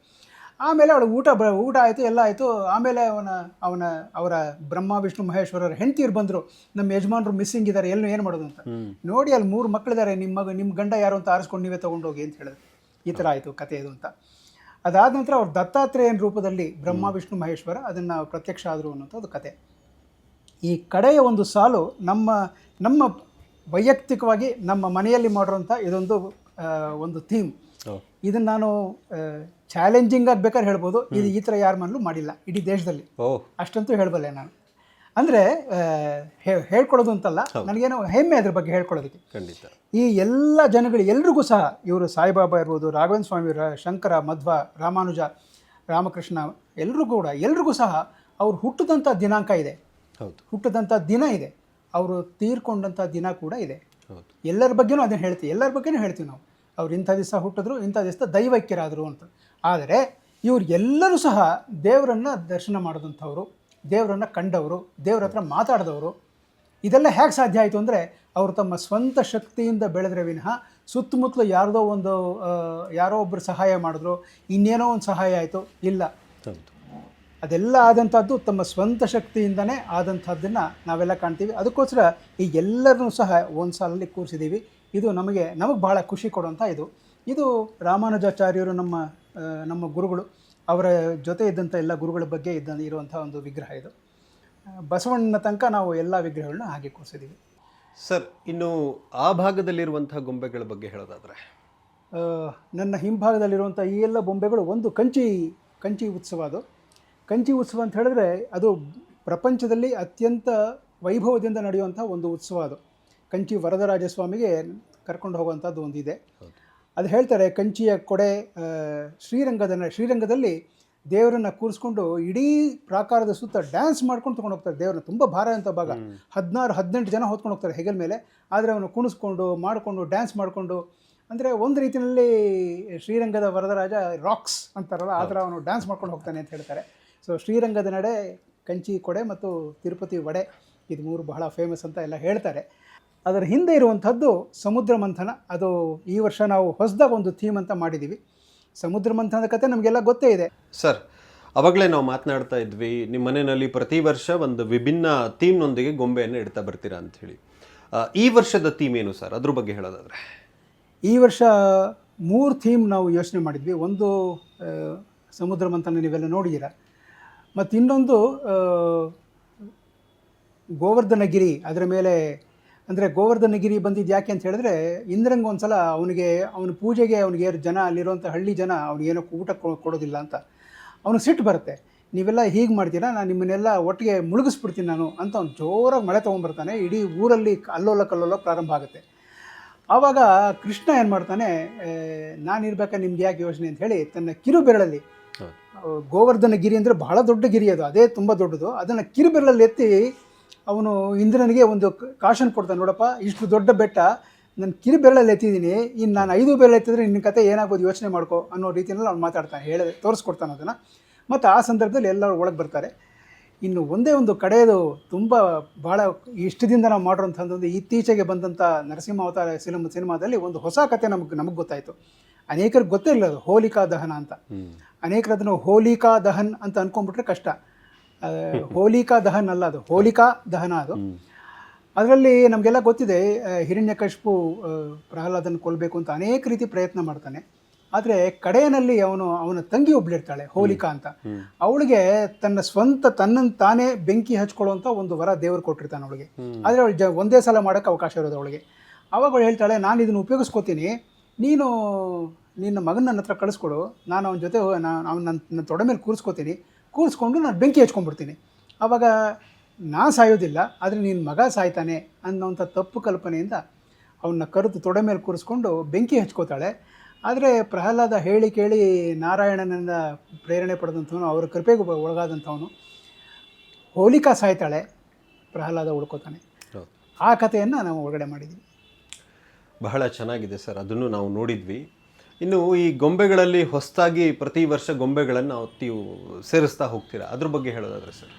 ಆಮೇಲೆ ಅವಳು ಊಟ ಆಯಿತು, ಎಲ್ಲ ಆಯಿತು. ಆಮೇಲೆ ಅವರ ಬ್ರಹ್ಮ ವಿಷ್ಣು ಮಹೇಶ್ವರರ ಹೆಂಡತಿಯರು ಬಂದರು, ನಮ್ಮ ಯಜಮಾನರು ಮಿಸ್ಸಿಂಗ್ ಇದ್ದಾರೆ, ಏನು ಮಾಡೋದು ಅಂತ. ನೋಡಿ, ಅಲ್ಲಿ 3 ಮಕ್ಕಳಿದ್ದಾರೆ, ನಿಮ್ಮ ಗಂಡ ಯಾರು ಅಂತ ಆರಿಸ್ಕೊಂಡು ನೀವೇ ತೊಗೊಂಡೋಗಿ ಅಂತ ಹೇಳಿದ್ರು. ಈ ಥರ ಆಯಿತು ಕಥೆ ಇದು ಅಂತ. ಅದಾದ ನಂತರ ಅವ್ರು ದತ್ತಾತ್ರೇಯನ ರೂಪದಲ್ಲಿ ಬ್ರಹ್ಮ ವಿಷ್ಣು ಮಹೇಶ್ವರ ಅದನ್ನು ಪ್ರತ್ಯಕ್ಷ ಆದರು ಅನ್ನೋಂಥದ್ದು ಕತೆ. ಈ ಕಡೆಯ ಒಂದು ಸಾಲು ನಮ್ಮ ವೈಯಕ್ತಿಕವಾಗಿ ನಮ್ಮ ಮನೆಯಲ್ಲಿ ಮಾಡಿರೋಂಥ ಒಂದು ಥೀಮ್. ಇದನ್ನು ನಾನು ಚಾಲೆಂಜಿಂಗ್ ಆಗಿ ಬೇಕಾದ್ರೆ ಹೇಳ್ಬೋದು. ಇದು ಈ ಥರ ಯಾರ ಮನೇಲೂ ಮಾಡಿಲ್ಲ ಇಡೀ ದೇಶದಲ್ಲಿ, ಅಷ್ಟಂತೂ ಹೇಳಬಲ್ಲೆ ನಾನು. ಅಂದರೆ ಹೇಳ್ಕೊಳ್ಳೋದು ಅಂತಲ್ಲ, ನನಗೇನೋ ಹೆಮ್ಮೆ ಅದ್ರ ಬಗ್ಗೆ ಹೇಳ್ಕೊಳ್ಳೋದಕ್ಕೆ. ಖಂಡಿತ ಈ ಎಲ್ಲ ಎಲ್ರಿಗೂ ಸಹ, ಇವರು ಸಾಯಿಬಾಬಾ ಇರ್ಬೋದು, ರಾಘವೇಂದ್ರ ಸ್ವಾಮಿ, ಶಂಕರ, ಮಧ್ವ, ರಾಮಾನುಜ, ರಾಮಕೃಷ್ಣ, ಎಲ್ರಿಗೂ ಸಹ ಅವ್ರು ಹುಟ್ಟಿದಂಥ ದಿನಾಂಕ ಇದೆ, ಹುಟ್ಟಿದಂಥ ದಿನ ಇದೆ, ಅವರು ತೀರ್ಕೊಂಡಂಥ ದಿನ ಕೂಡ ಇದೆ. ಎಲ್ಲರ ಬಗ್ಗೆನೂ ಅದನ್ನು ಹೇಳ್ತೀವಿ, ನಾವು. ಅವ್ರು ಇಂಥ ದಿವಸ ಹುಟ್ಟಿದ್ರು, ಇಂಥ ದಿವಸ ದೈವೈಕ್ಯರಾದರು ಅಂತ. ಆದರೆ ಇವ್ರು ಎಲ್ಲರೂ ಸಹ ದೇವರನ್ನು ದರ್ಶನ ಮಾಡಿದಂಥವ್ರು, ದೇವರನ್ನು ಕಂಡವರು, ದೇವ್ರ ಹತ್ರ ಮಾತಾಡಿದವರು. ಇದೆಲ್ಲ ಹೇಗೆ ಸಾಧ್ಯ ಆಯಿತು ಅಂದರೆ, ಅವರು ತಮ್ಮ ಸ್ವಂತ ಶಕ್ತಿಯಿಂದ ಬೆಳೆದ್ರೆ ವಿನಃ ಸುತ್ತಮುತ್ತಲು ಯಾರೋ ಒಬ್ಬರು ಸಹಾಯ ಮಾಡಿದ್ರು, ಇನ್ನೇನೋ ಒಂದು ಸಹಾಯ ಆಯಿತು, ಇಲ್ಲ. ಅದೆಲ್ಲ ಆದಂಥದ್ದು ತಮ್ಮ ಸ್ವಂತ ಶಕ್ತಿಯಿಂದನೇ ಆದಂಥದ್ದನ್ನು ನಾವೆಲ್ಲ ಕಾಣ್ತೀವಿ. ಅದಕ್ಕೋಸ್ಕರ ಈ ಎಲ್ಲರನ್ನೂ ಸಹ ಒಂದು ಸಾಲಲ್ಲಿ ಕೂರಿಸಿದ್ದೀವಿ. ಇದು ನಮಗೆ ಭಾಳ ಖುಷಿ ಕೊಡುವಂಥ ಇದು ರಾಮಾನುಜಾಚಾರ್ಯರು ನಮ್ಮ ಗುರುಗಳು, ಅವರ ಜೊತೆ ಇದ್ದಂಥ ಎಲ್ಲ ಗುರುಗಳ ಬಗ್ಗೆ ಇರುವಂಥ ಒಂದು ವಿಗ್ರಹ ಇದು. ಬಸವಣ್ಣನ ತನಕ ನಾವು ಎಲ್ಲ ವಿಗ್ರಹಗಳನ್ನ ಹಾಗೆ ಕೂರಿಸಿದ್ದೀವಿ. ಸರ್, ಇನ್ನು ಆ ಭಾಗದಲ್ಲಿರುವಂಥ ಗೊಂಬೆಗಳ ಬಗ್ಗೆ ಹೇಳೋದಾದರೆ, ನನ್ನ ಹಿಂಭಾಗದಲ್ಲಿರುವಂಥ ಈ ಎಲ್ಲ ಬೊಂಬೆಗಳು ಒಂದು ಕಂಚಿ ಉತ್ಸವ. ಕಂಚಿ ಉತ್ಸವ ಅಂತ ಹೇಳಿದ್ರೆ ಅದು ಪ್ರಪಂಚದಲ್ಲಿ ಅತ್ಯಂತ ವೈಭವದಿಂದ ನಡೆಯುವಂಥ ಒಂದು ಉತ್ಸವ. ಕಂಚಿ ವರದರಾಜಸ್ವಾಮಿಗೆ ಕರ್ಕೊಂಡು ಹೋಗುವಂಥದ್ದು ಒಂದಿದೆ. ಅದು ಹೇಳ್ತಾರೆ, ಕಂಚಿಯ ಕೊಡೆ ಶ್ರೀರಂಗದಲ್ಲಿ ದೇವರನ್ನು ಕೂರಿಸ್ಕೊಂಡು ಇಡೀ ಪ್ರಾಕಾರದ ಸುತ್ತ ಡ್ಯಾನ್ಸ್ ಮಾಡ್ಕೊಂಡು ತೊಗೊಂಡು ಹೋಗ್ತಾರೆ ದೇವ್ರನ್ನ. ತುಂಬ ಭಾರ ಅಂತ ಭಾಗ, 16-18 ಜನ ಹೊತ್ಕೊಂಡು ಹೋಗ್ತಾರೆ ಹೆಗಲ ಮೇಲೆ. ಆದರೆ ಅವನು ಕುಣಿಸ್ಕೊಂಡು ಡ್ಯಾನ್ಸ್ ಮಾಡಿಕೊಂಡು, ಅಂದರೆ ಒಂದು ರೀತಿಯಲ್ಲಿ ಶ್ರೀರಂಗದ ವರದರಾಜ ರಾಕ್ಸ್ ಅಂತಾರಲ್ಲ, ಆ ಥರ ಅವನು ಡ್ಯಾನ್ಸ್ ಮಾಡ್ಕೊಂಡು ಹೋಗ್ತಾನೆ ಅಂತ ಹೇಳ್ತಾರೆ. ಸೊ ಶ್ರೀರಂಗದ ನಡೆ, ಕಂಚಿ ಕೊಡೆ ಮತ್ತು ತಿರುಪತಿ ವಡೆ, ಇದು 3 ಬಹಳ ಫೇಮಸ್ ಅಂತ ಎಲ್ಲ ಹೇಳ್ತಾರೆ. ಅದರ ಹಿಂದೆ ಇರುವಂಥದ್ದು ಸಮುದ್ರ ಮಂಥನ. ಅದು ಈ ವರ್ಷ ನಾವು ಹೊಸದಾಗಿ ಒಂದು ಥೀಮ್ ಅಂತ ಮಾಡಿದ್ದೀವಿ. ಸಮುದ್ರ ಮಂಥನದ ಕತೆ ನಮಗೆಲ್ಲ ಗೊತ್ತೇ ಇದೆ. ಸರ್, ಅವಾಗಲೇ ನಾವು ಮಾತನಾಡ್ತಾ ಇದ್ವಿ, ನಿಮ್ಮ ಮನೆಯಲ್ಲಿ ಪ್ರತಿ ವರ್ಷ ಒಂದು ವಿಭಿನ್ನ ಥೀಮ್ನೊಂದಿಗೆ ಗೊಂಬೆಯನ್ನು ಇಡ್ತಾ ಬರ್ತೀರಾ ಅಂಥೇಳಿ. ಈ ವರ್ಷದ ಥೀಮ್ ಏನು ಸರ್, ಅದ್ರ ಬಗ್ಗೆ ಹೇಳೋದಾದರೆ? ಈ ವರ್ಷ 3 ಥೀಮ್ ನಾವು ಯೋಚನೆ ಮಾಡಿದ್ವಿ. ಒಂದು ಸಮುದ್ರ ಮಂಥನ ನೀವೆಲ್ಲ ನೋಡಿದ್ದೀರಾ, ಮತ್ತು ಇನ್ನೊಂದು ಗೋವರ್ಧನಗಿರಿ. ಅದರ ಮೇಲೆ ಅಂದರೆ ಗೋವರ್ಧನಗಿರಿ ಬಂದಿದ್ದು ಯಾಕೆ ಅಂತ ಹೇಳಿದ್ರೆ, ಇಂದ್ರಂಗೆ ಒಂದು ಸಲ ಅವನ ಪೂಜೆಗೆ ಜನ, ಅಲ್ಲಿರುವಂಥ ಹಳ್ಳಿ ಜನ ಅವನಿಗೇನೋ ಊಟ ಕೊಡೋದಿಲ್ಲ ಅಂತ ಅವನಿಗೆ ಸಿಟ್ಟು ಬರುತ್ತೆ. ನೀವೆಲ್ಲ ಹೀಗೆ ಮಾಡ್ತೀರಾ, ನಾನು ನಿಮ್ಮನ್ನೆಲ್ಲ ಒಟ್ಟಿಗೆ ಮುಳುಗಿಸ್ಬಿಡ್ತೀನಿ ನಾನು ಅಂತ ಅವ್ನು ಜೋರಾಗಿ ಮಳೆ ತೊಗೊಂಡ್ಬರ್ತಾನೆ. ಇಡೀ ಊರಲ್ಲಿ ಕಲ್ಲೋಲ ಪ್ರಾರಂಭ ಆಗುತ್ತೆ. ಆವಾಗ ಕೃಷ್ಣ ಏನು ಮಾಡ್ತಾನೆ, ನಾನಿರ್ಬೇಕಾ ನಿಮ್ಗೆ ಯಾಕೆ ಯೋಚನೆ ಅಂತ ಹೇಳಿ ತನ್ನ ಕಿರುಬೆರಳಲ್ಲಿ, ಗೋವರ್ಧನಗಿರಿ ಅಂದರೆ ಬಹಳ ದೊಡ್ಡ ಗಿರಿ ಅದು, ಅದೇ ತುಂಬ ದೊಡ್ಡದು, ಅದನ್ನು ಕಿರುಬೆರಳಲ್ಲಿ ಎತ್ತಿ ಅವನು ಇಂದ್ರನಿಗೆ ಒಂದು ಕಾಶನ್ ಕೊಡ್ತಾನೆ. ನೋಡಪ್ಪ, ಇಷ್ಟು ದೊಡ್ಡ ಬೆಟ್ಟ ನಾನು ಕಿರುಬೆರಳಲ್ಲಿ ಎತ್ತಿದ್ದೀನಿ, ಇನ್ನು ನಾನು 5 ಬೆರಳು ಎತ್ತಿದ್ರೆ ನಿನ್ನ ಕತೆ ಏನಾಗ್ಬೋದು ಯೋಚನೆ ಮಾಡ್ಕೋ ಅನ್ನೋ ರೀತಿಯಲ್ಲಿ ಅವ್ನು ಮಾತಾಡ್ತಾನೆ, ತೋರಿಸ್ಕೊಡ್ತಾನೆ ಅದನ್ನು. ಮತ್ತು ಆ ಸಂದರ್ಭದಲ್ಲಿ ಎಲ್ಲರೂ ಒಳಗೆ ಬರ್ತಾರೆ. ಇನ್ನು ಒಂದೇ ಒಂದು ಕಡೆಯದು ತುಂಬ ಭಾಳ ಇಷ್ಟದಿಂದ ನಾವು ಮಾಡಿರೋಂಥದ್ದು, ಇತ್ತೀಚೆಗೆ ಬಂದಂಥ ನರಸಿಂಹ ಅವತಾರ ಸಿನಿಮಾದಲ್ಲಿ ಒಂದು ಹೊಸ ಕತೆ ನಮಗೆ ಗೊತ್ತಾಯಿತು. ಅನೇಕರಿಗೆ ಗೊತ್ತೇ ಇಲ್ಲ ಅದು ಹೋಲಿಕಾ ದಹನ ಅಂತ. ಅನೇಕರು ಅದನ್ನು ಹೋಲಿಕಾ ದಹನ್ ಅಂತ ಅಂದ್ಕೊಂಡ್ಬಿಟ್ರೆ ಕಷ್ಟ. ಹೋಲಿಕಾ ದಹನ್ ಅಲ್ಲ, ಅದು ಹೋಲಿಕಾ ದಹನ. ಅದು ಅದರಲ್ಲಿ ನಮಗೆಲ್ಲ ಗೊತ್ತಿದೆ, ಹಿರಣ್ಯಕಶಿಪು ಪ್ರಹ್ಲಾದನ ಕೊಲ್ಲಬೇಕು ಅಂತ ಅನೇಕ ರೀತಿ ಪ್ರಯತ್ನ ಮಾಡ್ತಾನೆ. ಆದರೆ ಕಡೆಯಲ್ಲಿ ಅವನ ತಂಗಿ ಒಬ್ಳಿರ್ತಾಳೆ, ಹೋಲಿಕಾ ಅಂತ. ಅವಳಿಗೆ ತನ್ನನ್ನು ತಾನೇ ಬೆಂಕಿ ಹಚ್ಕೊಳ್ಳುವಂಥ ಒಂದು ವರ ದೇವರು ಕೊಟ್ಟಿರ್ತಾನೆ ಅವಳಿಗೆ. ಆದರೆ ಅವಳು ಒಂದೇ ಸಲ ಮಾಡೋಕ್ಕೆ ಅವಕಾಶ ಇರೋದು ಅವಳಿಗೆ. ಆವಾಗ ಅವಳು ಹೇಳ್ತಾಳೆ, ನಾನು ಇದನ್ನು ಉಪಯೋಗಿಸ್ಕೋತೀನಿ, ನೀನು ನಿನ್ನ ಮಗನ ನನ್ನ ಹತ್ರ ಕಳಿಸ್ಕೊಡು, ನಾನು ಅವನ ಜೊತೆ ನನ್ನ ತೊಡೆ ಮೇಲೆ ಕೂರಿಸ್ಕೊಂಡು ನಾನು ಬೆಂಕಿ ಹಚ್ಕೊಂಡ್ಬಿಡ್ತೀನಿ. ಆವಾಗ ನಾನು ಸಾಯೋದಿಲ್ಲ, ಆದರೆ ನಿನ್ನ ಮಗ ಸಾಯ್ತಾನೆ ಅನ್ನೋಂಥ ತಪ್ಪು ಕಲ್ಪನೆಯಿಂದ ಅವನ್ನ ಕರೆದು ತೊಡೆ ಮೇಲೆ ಕೂರಿಸ್ಕೊಂಡು ಬೆಂಕಿ ಹಚ್ಕೋತಾಳೆ. ಆದರೆ ಪ್ರಹ್ಲಾದ ಹೇಳಿ ಕೇಳಿ ನಾರಾಯಣನಿಂದ ಪ್ರೇರಣೆ ಪಡೆದಂಥವನು, ಅವರ ಕೃಪೆಗೆ ಒಳಗಾದಂಥವನು. ಹೋಲಿಕಾ ಸಾಯ್ತಾಳೆ, ಪ್ರಹ್ಲಾದ ಉಳ್ಕೋತಾನೆ. ಆ ಕಥೆಯನ್ನು ನಾವು ಒಳಗಡೆ ಮಾಡಿದ್ವಿ. ಬಹಳ ಚೆನ್ನಾಗಿದೆ ಸರ್, ಅದನ್ನು ನಾವು ನೋಡಿದ್ವಿ. ಇನ್ನು ಈ ಗೊಂಬೆಗಳಲ್ಲಿ ಹೊಸದಾಗಿ ಪ್ರತಿ ವರ್ಷ ಗೊಂಬೆಗಳನ್ನು ನೀವು ಸೇರಿಸ್ತಾ ಹೋಗ್ತೀರಾ, ಅದ್ರ ಬಗ್ಗೆ ಹೇಳೋದಾದ್ರೆ ಸರ್?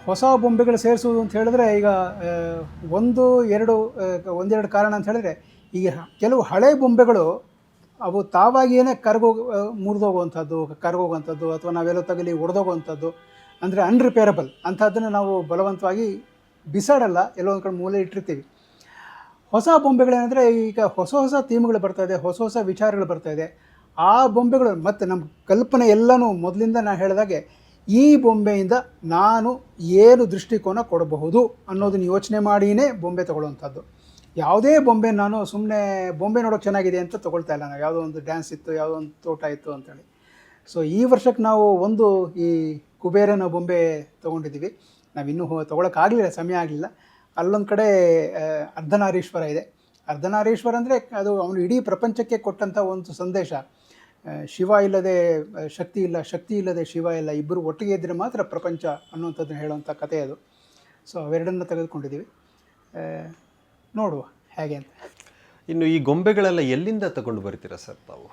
ಹೊಸ ಬೊಂಬೆಗಳು ಸೇರಿಸೋದು ಅಂತ ಹೇಳಿದ್ರೆ, ಈಗ ಒಂದೆರಡು ಕಾರಣ ಅಂತ ಹೇಳಿದ್ರೆ, ಈಗ ಕೆಲವು ಹಳೆ ಬೊಂಬೆಗಳು ಅವು ತಾವಾಗಿಯೇ ಮುರಿದೋಗುವಂಥದ್ದು, ಕರಗೋಗುವಂಥದ್ದು, ಅಥವಾ ನಾವೆಲ್ಲೋ ತಗಲಿ ಒಡೆದೋಗುವಂಥದ್ದು, ಅಂದರೆ ಅನ್ರಿಪೇರಬಲ್ ಅಂಥದ್ದನ್ನು ನಾವು ಬಲವಂತವಾಗಿ ಬಿಸಾಡಲ್ಲ, ಎಲ್ಲೋ ಒಂದು ಕಡೆ ಮೂಲೆ ಇಟ್ಟಿರ್ತೀವಿ. ಹೊಸ ಬೊಂಬೆಗಳೇನೆಂದರೆ, ಈಗ ಹೊಸ ಥೀಮ್ಗಳು ಬರ್ತಾಯಿದೆ, ಹೊಸ ವಿಚಾರಗಳು ಬರ್ತಾಯಿದೆ. ಆ ಬೊಂಬೆಗಳು ಮತ್ತು ನಮ್ಮ ಕಲ್ಪನೆ ಎಲ್ಲನೂ ಮೊದಲಿಂದ ನಾನು ಹೇಳಿದಾಗೆ, ಈ ಬೊಂಬೆಯಿಂದ ನಾನು ಏನು ದೃಷ್ಟಿಕೋನ ಕೊಡಬಹುದು ಅನ್ನೋದನ್ನು ಯೋಚನೆ ಮಾಡಿಯೇ ಬೊಂಬೆ ತೊಗೊಳ್ಳೋವಂಥದ್ದು. ಯಾವುದೇ ಬೊಂಬೆ ನಾನು ಸುಮ್ಮನೆ ಬೊಂಬೆ ನೋಡೋಕೆ ಚೆನ್ನಾಗಿದೆ ಅಂತ ತೊಗೊಳ್ತಾ ಇಲ್ಲ. ನಾವು ಯಾವುದೋ ಒಂದು ಡ್ಯಾನ್ಸ್ ಇತ್ತು, ಯಾವುದೋ ಒಂದು ತೋಟ ಇತ್ತು ಅಂತೇಳಿ. ಸೊ ಈ ವರ್ಷಕ್ಕೆ ನಾವು ಈ ಕುಬೇರನ ಬೊಂಬೆ ತೊಗೊಂಡಿದ್ದೀವಿ. ನಾವಿನ್ನೂ ತೊಗೊಳಕ್ಕಾಗಲಿಲ್ಲ, ಸಮಯ ಆಗಲಿಲ್ಲ. ಅಲ್ಲೊಂದು ಕಡೆ ಅರ್ಧನಾರೀಶ್ವರ ಇದೆ. ಅರ್ಧನಾರೀಶ್ವರ ಅಂದರೆ ಅದು ಅವನು ಇಡೀ ಪ್ರಪಂಚಕ್ಕೆ ಕೊಟ್ಟಂಥ ಒಂದು ಸಂದೇಶ. ಶಿವ ಇಲ್ಲದೆ ಶಕ್ತಿ ಇಲ್ಲ, ಶಕ್ತಿ ಇಲ್ಲದೆ ಶಿವ ಇಲ್ಲ, ಇಬ್ಬರು ಒಟ್ಟಿಗೆ ಇದ್ದರೆ ಮಾತ್ರ ಪ್ರಪಂಚ ಅನ್ನುವಂಥದ್ದನ್ನು ಹೇಳುವಂಥ ಕಥೆ ಅದು. ಸೊ ಅವೆರಡನ್ನು ತೆಗೆದುಕೊಂಡಿದ್ದೀವಿ, ನೋಡುವ ಹೇಗೆ ಅಂತ. ಇನ್ನು ಈ ಗೊಂಬೆಗಳೆಲ್ಲ ಎಲ್ಲಿಂದ ತಗೊಂಡು ಬರ್ತೀರಾ ಸರ್ ತಾವು?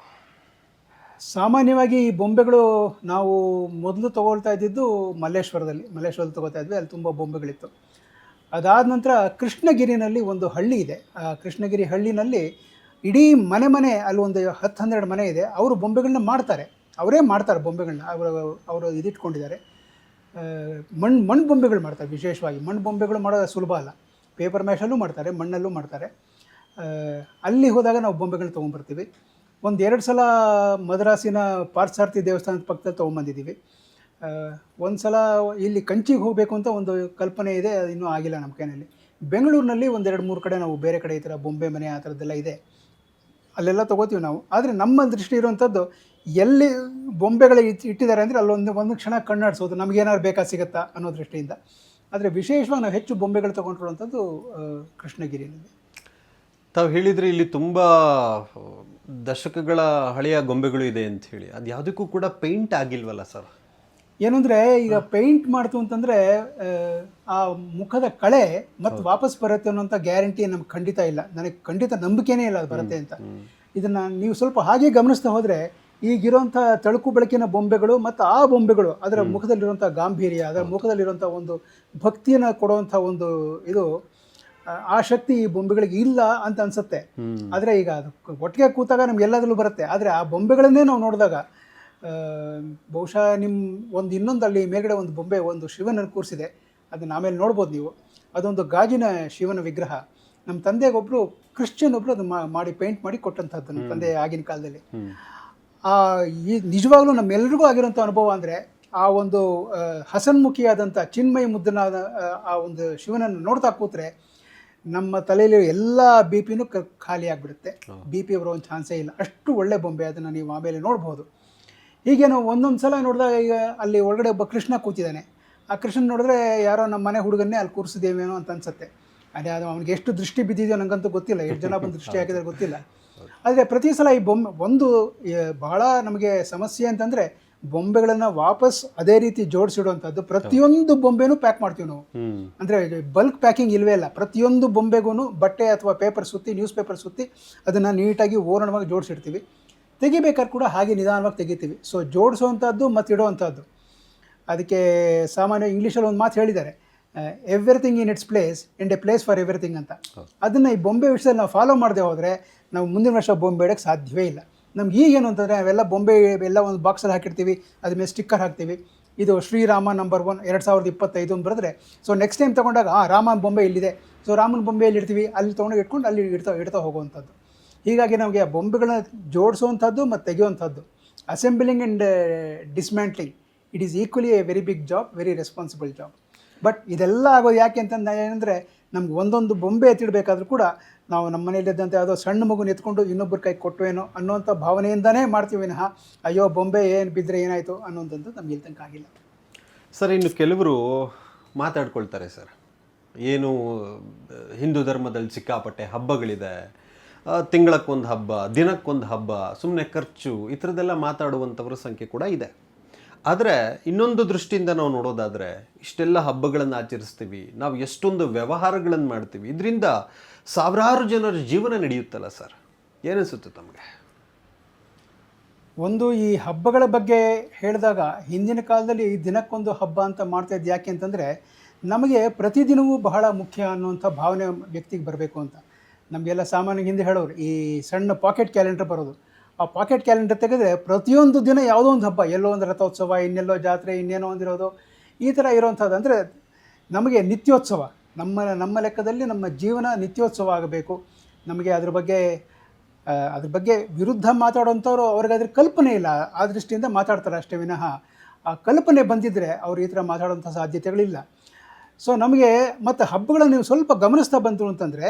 ಸಾಮಾನ್ಯವಾಗಿ ಈ ಬೊಂಬೆಗಳು ನಾವು ಮೊದಲು ತೊಗೊಳ್ತಾ ಇದ್ದಿದ್ದು ಮಲ್ಲೇಶ್ವರದಲ್ಲಿ ತೊಗೊಳ್ತಾ ಇದ್ವಿ. ಅಲ್ಲಿ ತುಂಬ ಬೊಂಬೆಗಳಿತ್ತು. ಅದಾದ ನಂತರ ಕೃಷ್ಣಗಿರಿನಲ್ಲಿ ಒಂದು ಹಳ್ಳಿ ಇದೆ. ಆ ಕೃಷ್ಣಗಿರಿ ಹಳ್ಳಿನಲ್ಲಿ ಇಡೀ ಮನೆ ಅಲ್ಲಿ ಒಂದು 10-12 ಮನೆ ಇದೆ. ಅವರು ಬೊಂಬೆಗಳನ್ನ ಅವರೇ ಮಾಡ್ತಾರೆ ಬೊಂಬೆಗಳನ್ನ. ಅವರು ಇದಿಟ್ಕೊಂಡಿದ್ದಾರೆ. ಮಣ್ಣು ಬೊಂಬೆಗಳು ಮಾಡ್ತಾರೆ. ವಿಶೇಷವಾಗಿ ಮಣ್ಣು ಬೊಂಬೆಗಳು ಮಾಡೋದು ಸುಲಭ ಅಲ್ಲ. ಪೇಪರ್ ಮ್ಯಾಶಲ್ಲೂ ಮಾಡ್ತಾರೆ, ಮಣ್ಣಲ್ಲೂ ಮಾಡ್ತಾರೆ. ಅಲ್ಲಿ ಹೋದಾಗ ನಾವು ಬೊಂಬೆಗಳನ್ನ ತೊಗೊಂಬರ್ತೀವಿ. 1-2 ಸಲ ಮದ್ರಾಸಿನ ಪಾರ್ಥಸಾರಥಿ ದೇವಸ್ಥಾನದ ಪಕ್ಕದಲ್ಲಿ ತೊಗೊಂಬಂದಿದ್ದೀವಿ. ಒಂದು ಸಲ ಇಲ್ಲಿ ಕಂಚಿಗೆ ಹೋಗಬೇಕು ಅಂತ ಒಂದು ಕಲ್ಪನೆ ಇದೆ, ಅದು ಇನ್ನೂ ಆಗಿಲ್ಲ ನಮ್ಮ ಕೈಯಲ್ಲಿ. ಬೆಂಗಳೂರಿನಲ್ಲಿ 1-2-3 ಕಡೆ ನಾವು ಬೇರೆ ಕಡೆ ಈ ಥರ ಬೊಂಬೆ ಮನೆ ಆ ಥರದ್ದೆಲ್ಲ ಇದೆ, ಅಲ್ಲೆಲ್ಲ ತೊಗೋತೀವಿ ನಾವು. ಆದರೆ ನಮ್ಮ ದೃಷ್ಟಿ ಇರುವಂಥದ್ದು ಎಲ್ಲಿ ಬೊಂಬೆಗಳು ಇಟ್ಟಿದ್ದಾರೆ ಅಂದರೆ ಒಂದು ಕ್ಷಣ ಕಣ್ಣಾಡಿಸೋದು, ನಮಗೇನಾದ್ರು ಬೇಕಾದ ಸಿಗುತ್ತಾ ಅನ್ನೋ ದೃಷ್ಟಿಯಿಂದ. ಆದರೆ ವಿಶೇಷವಾಗಿ ನಾವು ಹೆಚ್ಚು ಬೊಂಬೆಗಳು ತೊಗೊಂಡಿರುವಂಥದ್ದು ಕೃಷ್ಣಗಿರಿಯಲ್ಲಿ. ತಾವು ಹೇಳಿದರೆ ಇಲ್ಲಿ ತುಂಬ ದಶಕಗಳ ಹಳೆಯ ಗೊಂಬೆಗಳು ಇದೆ ಅಂತ ಹೇಳಿ, ಅದು ಯಾವುದಕ್ಕೂ ಕೂಡ ಪೇಂಟ್ ಆಗಿಲ್ವಲ್ಲ ಸರ್? ಏನು ಅಂದರೆ, ಈಗ ಪೇಂಟ್ ಮಾಡ್ತು ಅಂತಂದರೆ ಆ ಮುಖದ ಕಳೆ ಮತ್ತು ವಾಪಸ್ ಬರುತ್ತೆ ಅನ್ನೋಂಥ ಗ್ಯಾರಂಟಿ ನಮ್ಗೆ ಖಂಡಿತ ಇಲ್ಲ. ನನಗೆ ಖಂಡಿತ ನಂಬಿಕೆನೇ ಇಲ್ಲ ಅದು ಬರುತ್ತೆ ಅಂತ. ಇದನ್ನು ನೀವು ಸ್ವಲ್ಪ ಹಾಗೆ ಗಮನಿಸ್ತಾ ಹೋದರೆ, ಈಗಿರೋಂಥ ತಳುಕು ಬೆಳಕಿನ ಬೊಂಬೆಗಳು ಮತ್ತು ಆ ಬೊಂಬೆಗಳು, ಅದರ ಮುಖದಲ್ಲಿರುವಂಥ ಗಾಂಭೀರ್ಯ, ಅದರ ಮುಖದಲ್ಲಿರುವಂಥ ಒಂದು ಭಕ್ತಿಯನ್ನು ಕೊಡುವಂಥ ಒಂದು ಇದು, ಆ ಶಕ್ತಿ ಈ ಬೊಂಬೆಗಳಿಗೆ ಇಲ್ಲ ಅಂತ ಅನಿಸುತ್ತೆ. ಆದರೆ ಈಗ ಅದು ಒಟ್ಟಿಗೆ ಕೂತಾಗ ನಮ್ಗೆಲ್ಲದರಲ್ಲೂ ಬರುತ್ತೆ. ಆದರೆ ಆ ಬೊಂಬೆಗಳನ್ನೇ ನಾವು ನೋಡಿದಾಗ ಬಹುಶಃ ಇನ್ನೊಂದು ಅಲ್ಲಿ ಮೇಲ್ಗಡೆ ಒಂದು ಬೊಂಬೆ, ಒಂದು ಶಿವನನ್ನು ಕೂರಿಸಿದೆ, ಅದನ್ನು ಆಮೇಲೆ ನೋಡ್ಬೋದು ನೀವು. ಅದೊಂದು ಗಾಜಿನ ಶಿವನ ವಿಗ್ರಹ. ನಮ್ಮ ತಂದೆಗೊಬ್ಬರು ಕ್ರಿಶ್ಚಿಯನ್ ಒಬ್ಬರು ಅದು ಮಾಡಿ ಪೇಂಟ್ ಮಾಡಿ ಕೊಟ್ಟಂಥದ್ದು ನಮ್ಮ ತಂದೆ ಆಗಿನ ಕಾಲದಲ್ಲಿ. ಈ ನಿಜವಾಗ್ಲೂ ನಮ್ಮೆಲ್ಲರಿಗೂ ಆಗಿರೋಂಥ ಅನುಭವ ಅಂದರೆ, ಆ ಒಂದು ಹಸನ್ಮುಖಿಯಾದಂಥ ಚಿನ್ಮಯ ಮುದ್ದನಾದ ಆ ಒಂದು ಶಿವನನ್ನು ನೋಡ್ತಾ ಕೂತ್ರೆ ನಮ್ಮ ತಲೆಯಲ್ಲಿ ಎಲ್ಲ ಬಿ ಪಿನೂ ಖಾಲಿ ಆಗಿಬಿಡುತ್ತೆ. ಬಿ ಪಿ ಬರೋ ಒಂದು ಚಾನ್ಸೇ ಇಲ್ಲ, ಅಷ್ಟು ಒಳ್ಳೆ ಬೊಂಬೆ. ಅದನ್ನು ನೀವು ಆಮೇಲೆ ನೋಡ್ಬೋದು. ಹೀಗೇನು ಒಂದೊಂದು ಸಲ ನೋಡಿದಾಗ, ಈಗ ಅಲ್ಲಿ ಒಳಗಡೆ ಒಬ್ಬ ಕೃಷ್ಣ ಕೂತಿದ್ದಾನೆ. ಆ ಕೃಷ್ಣ ನೋಡಿದ್ರೆ ಯಾರೋ ನಮ್ಮ ಮನೆ ಹುಡುಗನ್ನೇ ಅಲ್ಲಿ ಕೂರಿಸಿದೇವೇನೋ ಅಂತ ಅನ್ಸುತ್ತೆ. ಅದೇ ಅದು ಅವ್ನಿಗೆ ಎಷ್ಟು ದೃಷ್ಟಿ ಬಿದ್ದಿದೆಯೋ ನನಗಂತೂ ಗೊತ್ತಿಲ್ಲ, ಎಷ್ಟು ಜನ ಬಂದು ದೃಷ್ಟಿ ಹಾಕಿದ್ರೆ ಗೊತ್ತಿಲ್ಲ. ಆದರೆ ಪ್ರತಿ ಸಲ ಈ ಬೊಂಬೆ ಬಹಳ ನಮಗೆ ಸಮಸ್ಯೆ ಅಂತಂದರೆ, ಬೊಂಬೆಗಳನ್ನು ವಾಪಸ್ ಅದೇ ರೀತಿ ಜೋಡಿಸಿಡುವಂಥದ್ದು. ಪ್ರತಿಯೊಂದು ಬೊಂಬೆನೂ ಪ್ಯಾಕ್ ಮಾಡ್ತೀವಿ ನಾವು. ಅಂದರೆ ಬಲ್ಕ್ ಪ್ಯಾಕಿಂಗ್ ಇಲ್ಲವೇ ಇಲ್ಲ. ಪ್ರತಿಯೊಂದು ಬೊಂಬೆಗೂ ಬಟ್ಟೆ ಅಥವಾ ಪೇಪರ್ ಸುತ್ತಿ, ನ್ಯೂಸ್ ಪೇಪರ್ ಸುತ್ತಿ ಅದನ್ನು ನೀಟಾಗಿ ಓರಣವಾಗಿ ಜೋಡಿಸಿಡ್ತೀವಿ. ತೆಗಿಬೇಕಾದ್ರೆ ಕೂಡ ಹಾಗೆ ನಿಧಾನವಾಗಿ ತೆಗಿತೀವಿ. ಸೊ ಜೋಡಿಸೋವಂಥದ್ದು ಮತ್ತು ಇಡೋವಂಥದ್ದು. ಅದಕ್ಕೆ ಸಾಮಾನ್ಯ ಇಂಗ್ಲೀಷಲ್ಲಿ ಒಂದು ಮಾತು ಹೇಳಿದ್ದಾರೆ, everything in its place and A place for everything ಅಂತ. ಅದನ್ನು ಈ ಬೊಂಬೆ ವಿಷಯದಲ್ಲಿ ನಾವು ಫಾಲೋ ಮಾಡದೆ ಹೋದರೆ ನಾವು ಮುಂದಿನ ವರ್ಷ ಬೊಂಬೆ ಇಡೋಕ್ಕೆ ಸಾಧ್ಯವೇ ಇಲ್ಲ. ನಮ್ಗೆ ಈಗೇನು ಅಂತಂದರೆ, ನಾವೆಲ್ಲ ಬೊಂಬೆ ಎಲ್ಲ ಒಂದು ಬಾಕ್ಸಲ್ಲಿ ಹಾಕಿರ್ತೀವಿ, ಅದ್ರ ಮೇಲೆ ಸ್ಟಿಕ್ಕರ್ ಹಾಕ್ತೀವಿ. ಇದು ಶ್ರೀರಾಮ ನಂಬರ್ 1 2025 ಅಂತ ಬರೆದ್ರೆ, ಸೊ ನೆಕ್ಸ್ಟ್ ಟೈಮ್ ತೊಗೊಂಡಾಗ ರಾಮ ಬೊಂಬೆ ಇಲ್ಲಿದೆ, ಸೊ ರಾಮನ ಬೊಂಬೆಯಲ್ಲಿ ಇಡ್ತೀವಿ, ಅಲ್ಲಿ ತೊಗೊಂಡು ಇಟ್ಕೊಂಡು ಅಲ್ಲಿ ಇಡ್ತಾ ಹೋಗುವಂಥದ್ದು. ಹೀಗಾಗಿ ನಮಗೆ ಆ ಬೊಂಬೆಗಳನ್ನ ಜೋಡಿಸುವಂಥದ್ದು ಮತ್ತು ತೆಗೆಯುವಂಥದ್ದು, assembling and dismantling, it is equally a very big job, very responsible job. But ಇದೆಲ್ಲ ಆಗೋದು ಯಾಕೆ ಅಂತಂದು ಏನಂದರೆ, ನಮ್ಗೆ ಒಂದೊಂದು ಬೊಂಬೆ ಎತ್ತಿಡಬೇಕಾದ್ರೂ ಕೂಡ ನಾವು ನಮ್ಮ ಮನೆಯಲ್ಲಿದ್ದಂಥ ಯಾವುದೋ ಸಣ್ಣ ಮಗುನ ಎತ್ಕೊಂಡು ಇನ್ನೊಬ್ಬರ ಕೈ ಕೊಟ್ಟವೇನೋ ಅನ್ನೋಂಥ ಭಾವನೆಯಿಂದನೇ ಮಾಡ್ತೀವಿ ವಿನಃ ಅಯ್ಯೋ ಬೊಂಬೆ ಏನು ಬಿದ್ದರೆ ಏನಾಯಿತು ಅನ್ನೋಂಥದ್ದು ನಮ್ಗೆ ಇಲ್ಲಿ ತನಕ ಆಗಿಲ್ಲ. ಸರ್, ಇನ್ನು ಕೆಲವರು ಮಾತಾಡ್ಕೊಳ್ತಾರೆ ಸರ್, ಏನು ಹಿಂದೂ ಧರ್ಮದಲ್ಲಿ ಸಿಕ್ಕಾಪಟ್ಟೆ ಹಬ್ಬಗಳಿದೆ, ತಿಂಗಳಕ್ಕೊಂದು ಹಬ್ಬ, ದಿನಕ್ಕೊಂದು ಹಬ್ಬ, ಸುಮ್ಮನೆ ಖರ್ಚು, ಈ ಥರದ್ದೆಲ್ಲ ಮಾತಾಡುವಂಥವ್ರ ಸಂಖ್ಯೆ ಕೂಡ ಇದೆ. ಆದರೆ ಇನ್ನೊಂದು ದೃಷ್ಟಿಯಿಂದ ನಾವು ನೋಡೋದಾದರೆ, ಇಷ್ಟೆಲ್ಲ ಹಬ್ಬಗಳನ್ನು ಆಚರಿಸ್ತೀವಿ, ನಾವು ಎಷ್ಟೊಂದು ವ್ಯವಹಾರಗಳನ್ನು ಮಾಡ್ತೀವಿ, ಇದರಿಂದ ಸಾವಿರಾರು ಜನರ ಜೀವನ ನಡೆಯುತ್ತಲ್ಲ ಸರ್, ಏನಿಸುತ್ತೆ ತಮಗೆ? ಒಂದು ಈ ಹಬ್ಬಗಳ ಬಗ್ಗೆ ಹೇಳಿದಾಗ, ಹಿಂದಿನ ಕಾಲದಲ್ಲಿ ದಿನಕ್ಕೊಂದು ಹಬ್ಬ ಅಂತ ಮಾಡ್ತಾಯಿದ್ದು ಯಾಕೆ ಅಂತಂದರೆ, ನಮಗೆ ಪ್ರತಿದಿನವೂ ಬಹಳ ಮುಖ್ಯ ಅನ್ನುವಂಥ ಭಾವನೆ ವ್ಯಕ್ತಿಗೆ ಬರಬೇಕು ಅಂತ. ನಮಗೆಲ್ಲ ಸಾಮಾನ್ಯ ಹಿಂದೆ ಹೇಳೋರು, ಈ ಸಣ್ಣ ಪಾಕೆಟ್ ಕ್ಯಾಲೆಂಡರ್ ಬರೋದು, ಆ ಪಾಕೆಟ್ ಕ್ಯಾಲೆಂಡರ್ ತೆಗೆದ್ರೆ ಪ್ರತಿಯೊಂದು ದಿನ ಯಾವುದೋ ಒಂದು ಹಬ್ಬ, ಎಲ್ಲೋ ಒಂದು ರಥೋತ್ಸವ, ಇನ್ನೆಲ್ಲೋ ಜಾತ್ರೆ, ಇನ್ನೇನೋ ಒಂದಿರೋದು, ಈ ಥರ ಇರೋವಂಥದ್ದು. ಅಂದರೆ ನಮಗೆ ನಿತ್ಯೋತ್ಸವ, ನಮ್ಮ ಲೆಕ್ಕದಲ್ಲಿ ನಮ್ಮ ಜೀವನ ನಿತ್ಯೋತ್ಸವ ಆಗಬೇಕು. ನಮಗೆ ಅದ್ರ ಬಗ್ಗೆ ವಿರುದ್ಧ ಮಾತಾಡೋಂಥವ್ರು, ಅವ್ರಿಗೆ ಅದ್ರ ಕಲ್ಪನೆ ಇಲ್ಲ, ಆ ದೃಷ್ಟಿಯಿಂದ ಮಾತಾಡ್ತಾರೆ ಅಷ್ಟೇ ವಿನಃ ಆ ಕಲ್ಪನೆ ಬಂದಿದ್ದರೆ ಅವ್ರು ಈ ಥರ ಮಾತಾಡೋಂಥ ಸಾಧ್ಯತೆಗಳಿಲ್ಲ. ಸೊ ನಮಗೆ ಮತ್ತು ಹಬ್ಬಗಳನ್ನು ನೀವು ಸ್ವಲ್ಪ ಗಮನಿಸ್ತಾ ಬಂತು ಅಂತಂದರೆ,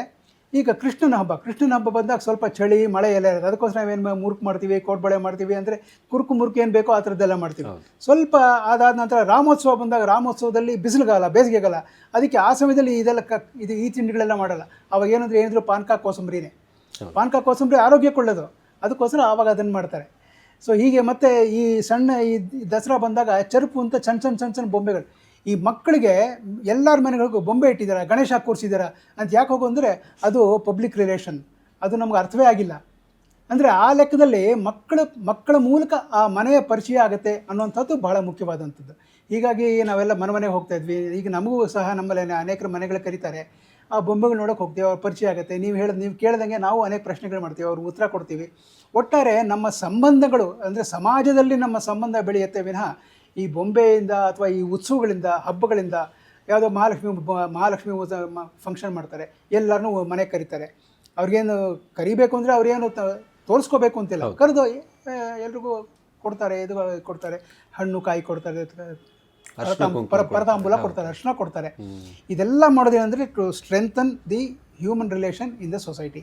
ಈಗ ಕೃಷ್ಣನ ಹಬ್ಬ ಬಂದಾಗ ಸ್ವಲ್ಪ ಚಳಿ ಮಳೆ ಎಲ್ಲ ಇರುತ್ತೆ, ಅದಕ್ಕೋಸ್ಕರ ನಾವೇನು ಮುರುಕು ಮಾಡ್ತೀವಿ, ಕೋಡ್ಬಳೆ ಮಾಡ್ತೀವಿ, ಅಂದರೆ ಕುರುಕು ಮುರುಕು ಏನು ಬೇಕೋ ಆ ಥರದ್ದೆಲ್ಲ ಮಾಡ್ತೀವಿ. ಸ್ವಲ್ಪ ಅದಾದ ನಂತರ ರಾಮೋತ್ಸವ ಬಂದಾಗ, ರಾಮೋತ್ಸವದಲ್ಲಿ ಬಿಸಿಲುಗಾಲ, ಬೇಸಿಗೆಗಾಲ, ಅದಕ್ಕೆ ಆ ಸಮಯದಲ್ಲಿ ಇದೆಲ್ಲ ಈ ತಿಂಡಿಗಳೆಲ್ಲ ಮಾಡಲ್ಲ. ಅವಾಗ ಏನಿದ್ರು ಪಾನಕ ಕೋಸಂಬರಿನೇ. ಪಾನಕ ಕೋಸಂಬರಿ ಆರೋಗ್ಯಕ್ಕೆ ಒಳ್ಳೆಯದು, ಅದಕ್ಕೋಸ್ಕರ ಆವಾಗ ಅದನ್ನು ಮಾಡ್ತಾರೆ. ಸೊ ಹೀಗೆ ಮತ್ತು ಈ ದಸರಾ ಬಂದಾಗ ಚರುಪು ಅಂತ ಸಣ್ಣ ಬೊಂಬೆಗಳು, ಈ ಮಕ್ಕಳಿಗೆ ಎಲ್ಲರ ಮನೆಗಳಿಗೂ ಬೊಂಬೆ ಇಟ್ಟಿದ್ದಾರೆ, ಗಣೇಶ ಕೂರಿಸಿದ್ದಾರೆ ಅಂತ ಯಾಕೆ ಹೋಗು ಅಂದರೆ ಅದು ಪಬ್ಲಿಕ್ ರಿಲೇಷನ್, ಅದು ನಮ್ಗೆ ಅರ್ಥವೇ ಆಗಿಲ್ಲ. ಅಂದರೆ ಆ ಲೆಕ್ಕದಲ್ಲಿ ಮಕ್ಕಳ ಮೂಲಕ ಆ ಮನೆಯ ಪರಿಚಯ ಆಗುತ್ತೆ ಅನ್ನುವಂಥದ್ದು ಬಹಳ ಮುಖ್ಯವಾದಂಥದ್ದು. ಹೀಗಾಗಿ ನಾವೆಲ್ಲ ಮನೆಗೆ ಹೋಗ್ತಾಯಿದ್ವಿ. ಈಗ ನಮಗೂ ಸಹ ನಮ್ಮಲ್ಲಿ ಅನೇಕರು ಮನೆಗಳು ಕರೀತಾರೆ, ಆ ಬೊಂಬೆಗಳು ನೋಡೋಕೆ ಹೋಗ್ತೀವಿ, ಅವ್ರ ಪರಿಚಯ ಆಗುತ್ತೆ. ನೀವು ಕೇಳ್ದಂಗೆ ನಾವು ಅನೇಕ ಪ್ರಶ್ನೆಗಳು ಮಾಡ್ತೀವಿ, ಅವ್ರಿಗೆ ಉತ್ತರ ಕೊಡ್ತೀವಿ. ಒಟ್ಟಾರೆ ನಮ್ಮ ಸಂಬಂಧಗಳು, ಅಂದರೆ ಸಮಾಜದಲ್ಲಿ ನಮ್ಮ ಸಂಬಂಧ ಬೆಳೆಯುತ್ತೆ ವಿನಃ ಈ ಬೊಂಬೆಯಿಂದ ಅಥವಾ ಈ ಉತ್ಸವಗಳಿಂದ, ಹಬ್ಬಗಳಿಂದ, ಯಾವುದೋ ಮಹಾಲಕ್ಷ್ಮಿ ಫಂಕ್ಷನ್ ಮಾಡ್ತಾರೆ, ಎಲ್ಲರನ್ನೂ ಮನೆಗೆ ಕರೀತಾರೆ. ಅವ್ರಿಗೇನು ಕರಿಬೇಕು ಅಂದರೆ ಅವ್ರೇನು ತೋರಿಸ್ಕೋಬೇಕು ಅಂತಿಲ್ಲ, ಕರೆದು ಎಲ್ರಿಗೂ ಕೊಡ್ತಾರೆ, ಇದು ಕೊಡ್ತಾರೆ, ಹಣ್ಣು ಕಾಯಿ ಕೊಡ್ತಾರೆ, ಪರತಾಂಬೂಲ ಕೊಡ್ತಾರೆ, ಅರ್ಶಿನ ಕೊಡ್ತಾರೆ. ಇದೆಲ್ಲ ಮಾಡೋದೇನೆಂದರೆ to strengthen the human relation in the society.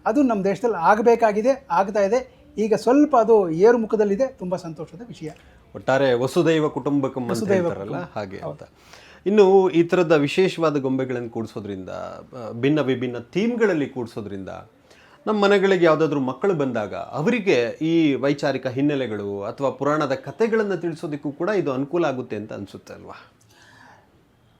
ಅದು ನಮ್ಮ ದೇಶದಲ್ಲಿ ಆಗಬೇಕಾಗಿದೆ, ಆಗ್ತಾ ಇದೆ. ಈಗ ಸ್ವಲ್ಪ ಅದು ಏರುಮುಖದಲ್ಲಿದೆ, ತುಂಬ ಸಂತೋಷದ ವಿಷಯ. ಒಟ್ಟಾರೆ ವಸುದೈವ ಕುಟುಂಬಕಂ ಅಂತ ಹೇಳ್ತಾರಲ್ಲ ಹಾಗೆ ಅಂತ. ಇನ್ನು ಈ ಥರದ ವಿಶೇಷವಾದ ಗೊಂಬೆಗಳನ್ನು ಕೂಡಿಸೋದ್ರಿಂದ, ವಿಭಿನ್ನ ಥೀಮ್ಗಳಲ್ಲಿ ಕೂಡಿಸೋದ್ರಿಂದ, ನಮ್ಮ ಮನೆಗಳಿಗೆ ಯಾವುದಾದ್ರೂ ಮಕ್ಕಳು ಬಂದಾಗ ಅವರಿಗೆ ಈ ವೈಚಾರಿಕ ಹಿನ್ನೆಲೆಗಳು ಅಥವಾ ಪುರಾಣದ ಕಥೆಗಳನ್ನು ತಿಳಿಸೋದಕ್ಕೂ ಕೂಡ ಇದು ಅನುಕೂಲ ಆಗುತ್ತೆ ಅಂತ ಅನಿಸುತ್ತೆ ಅಲ್ವಾ?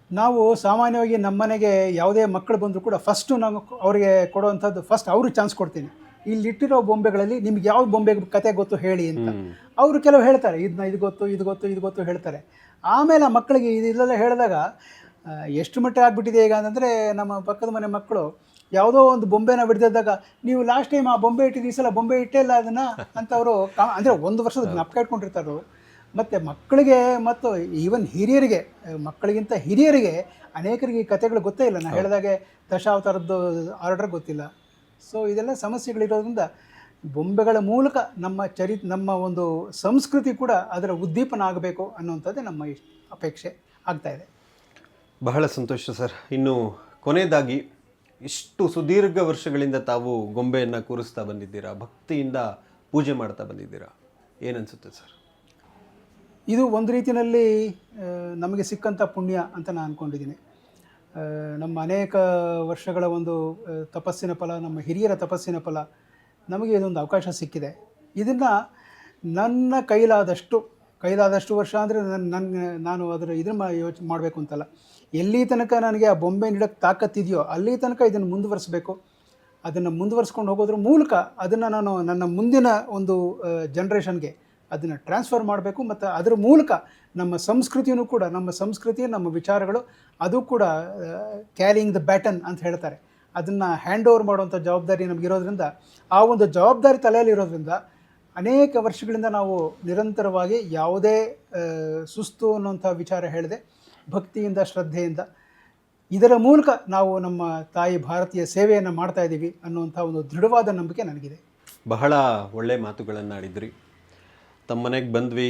ನಾವು ಸಾಮಾನ್ಯವಾಗಿ ನಮ್ಮ ಮನೆಗೆ ಯಾವುದೇ ಮಕ್ಕಳು ಬಂದರೂ ಕೂಡ ಫಸ್ಟು ನಾವು ಅವರಿಗೆ ಕೊಡುವಂಥದ್ದು, ಫಸ್ಟ್ ಅವ್ರಿಗೆ ಚಾನ್ಸ್ ಕೊಡ್ತೀನಿ. ಇಲ್ಲಿಟ್ಟಿರೋ ಬೊಂಬೆಗಳಲ್ಲಿ ನಿಮ್ಗೆ ಯಾವ ಬೊಂಬೆ ಕತೆ ಗೊತ್ತು ಹೇಳಿ ಅಂತ. ಅವರು ಕೆಲವು ಹೇಳ್ತಾರೆ, ಇದು ಗೊತ್ತು ಹೇಳ್ತಾರೆ. ಆಮೇಲೆ ಆ ಮಕ್ಕಳಿಗೆ ಇದೆಲ್ಲ ಹೇಳಿದಾಗ ಎಷ್ಟು ಮಟ್ಟ ಆಗಿಬಿಟ್ಟಿದೆ ಈಗ ಅಂತಂದರೆ, ನಮ್ಮ ಪಕ್ಕದ ಮನೆ ಮಕ್ಕಳು ಯಾವುದೋ ಒಂದು ಬೊಂಬೆನ ಬಿಡ್ದಿದ್ದಾಗ, ನೀವು ಲಾಸ್ಟ್ ಟೈಮ್ ಆ ಬೊಂಬೆ ಇಟ್ಟಿದ್ದು ಈ ಸಲ ಬೊಂಬೆ ಇಟ್ಟೇ ಇಲ್ಲ ಅದನ್ನು ಅಂತ ಅವರು ಅಂದರೆ ಒಂದು ವರ್ಷದ ಜ್ಞಾಪಕ ಇಟ್ಕೊಂಡಿರ್ತಾರೆ. ಮತ್ತು ಮಕ್ಕಳಿಗೆ ಮತ್ತು ಈವನ್ ಹಿರಿಯರಿಗೆ, ಮಕ್ಕಳಿಗಿಂತ ಹಿರಿಯರಿಗೆ ಅನೇಕರಿಗೆ ಈ ಕಥೆಗಳು ಗೊತ್ತೇ ಇಲ್ಲ. ನಾನು ಹೇಳಿದಾಗೆ ದಶಾವತಾರದ್ದು ಆರ್ಡರ್ ಗೊತ್ತಿಲ್ಲ. ಸೊ ಇದೆಲ್ಲ ಸಮಸ್ಯೆಗಳಿರೋದ್ರಿಂದ ಬೊಂಬೆಗಳ ಮೂಲಕ ನಮ್ಮ ಒಂದು ಸಂಸ್ಕೃತಿ ಕೂಡ ಅದರ ಉದ್ದೀಪನ ಆಗಬೇಕು ಅನ್ನುವಂಥದ್ದೇ ನಮ್ಮ ಅಪೇಕ್ಷೆ ಆಗ್ತಾಯಿದೆ. ಬಹಳ ಸಂತೋಷ ಸರ್. ಇನ್ನು ಕೊನೆಯದಾಗಿ, ಇಷ್ಟು ಸುದೀರ್ಘ ವರ್ಷಗಳಿಂದ ತಾವು ಗೊಂಬೆಯನ್ನು ಕೂರಿಸ್ತಾ ಬಂದಿದ್ದೀರಾ, ಭಕ್ತಿಯಿಂದ ಪೂಜೆ ಮಾಡ್ತಾ ಬಂದಿದ್ದೀರಾ, ಏನನ್ಸುತ್ತೆ ಸರ್? ಇದು ಒಂದು ರೀತಿಯಲ್ಲಿ ನಮಗೆ ಸಿಕ್ಕಂಥ ಪುಣ್ಯ ಅಂತ ನಾನು ಅಂದ್ಕೊಂಡಿದ್ದೀನಿ. ನಮ್ಮ ಅನೇಕ ವರ್ಷಗಳ ಒಂದು ತಪಸ್ಸಿನ ಫಲ, ನಮ್ಮ ಹಿರಿಯರ ತಪಸ್ಸಿನ ಫಲ, ನಮಗೆ ಇದೊಂದು ಅವಕಾಶ ಸಿಕ್ಕಿದೆ. ಇದನ್ನು ನನ್ನ ಕೈಲಾದಷ್ಟು ವರ್ಷ ಅಂದರೆ ನಾನು ಇದನ್ನು ಯೋಚನೆ ಮಾಡಬೇಕು ಅಂತಲ್ಲ, ಎಲ್ಲಿ ತನಕ ನನಗೆ ಆ ಬೊಂಬೆ ನೀಡೋಕ್ಕೆ ತಾಕತ್ತಿದೆಯೋ ಅಲ್ಲಿ ತನಕ ಇದನ್ನು ಮುಂದುವರಿಸಬೇಕು. ಅದನ್ನು ಮುಂದುವರಿಸ್ಕೊಂಡು ಹೋಗೋದ್ರ ಮೂಲಕ ಅದನ್ನು ನಾನು ನನ್ನ ಮುಂದಿನ ಒಂದು ಜನ್ರೇಷನ್ಗೆ ಅದನ್ನು ಟ್ರಾನ್ಸ್ಫರ್ ಮಾಡಬೇಕು. ಮತ್ತು ಅದರ ಮೂಲಕ ನಮ್ಮ ಸಂಸ್ಕೃತಿಯೂ ಕೂಡ, ನಮ್ಮ ಸಂಸ್ಕೃತಿ, ನಮ್ಮ ವಿಚಾರಗಳು, ಅದು ಕೂಡ ಕ್ಯಾರಿಯಿಂಗ್ ದ ಬ್ಯಾಟನ್ ಅಂತ ಹೇಳ್ತಾರೆ, ಅದನ್ನು ಹ್ಯಾಂಡ್ ಓವರ್ ಮಾಡುವಂಥ ಜವಾಬ್ದಾರಿ ನಮಗಿರೋದ್ರಿಂದ, ಆ ಒಂದು ಜವಾಬ್ದಾರಿ ತಲೆಯಲ್ಲಿರೋದ್ರಿಂದ ಅನೇಕ ವರ್ಷಗಳಿಂದ ನಾವು ನಿರಂತರವಾಗಿ ಯಾವುದೇ ಸುಸ್ತು ಅನ್ನೋಂಥ ವಿಚಾರ ಹೇಳಿದೆ, ಭಕ್ತಿಯಿಂದ, ಶ್ರದ್ಧೆಯಿಂದ ಇದರ ಮೂಲಕ ನಾವು ನಮ್ಮ ತಾಯಿ ಭಾರತೀಯ ಸೇವೆಯನ್ನು ಮಾಡ್ತಾ ಇದ್ದೀವಿ ಅನ್ನುವಂಥ ಒಂದು ದೃಢವಾದ ನಂಬಿಕೆ ನನಗಿದೆ. ಬಹಳ ಒಳ್ಳೆ ಮಾತುಗಳನ್ನು ಆಡಿದ್ರಿ. ತಮ್ಮ ಮನೆಗೆ ಬಂದ್ವಿ,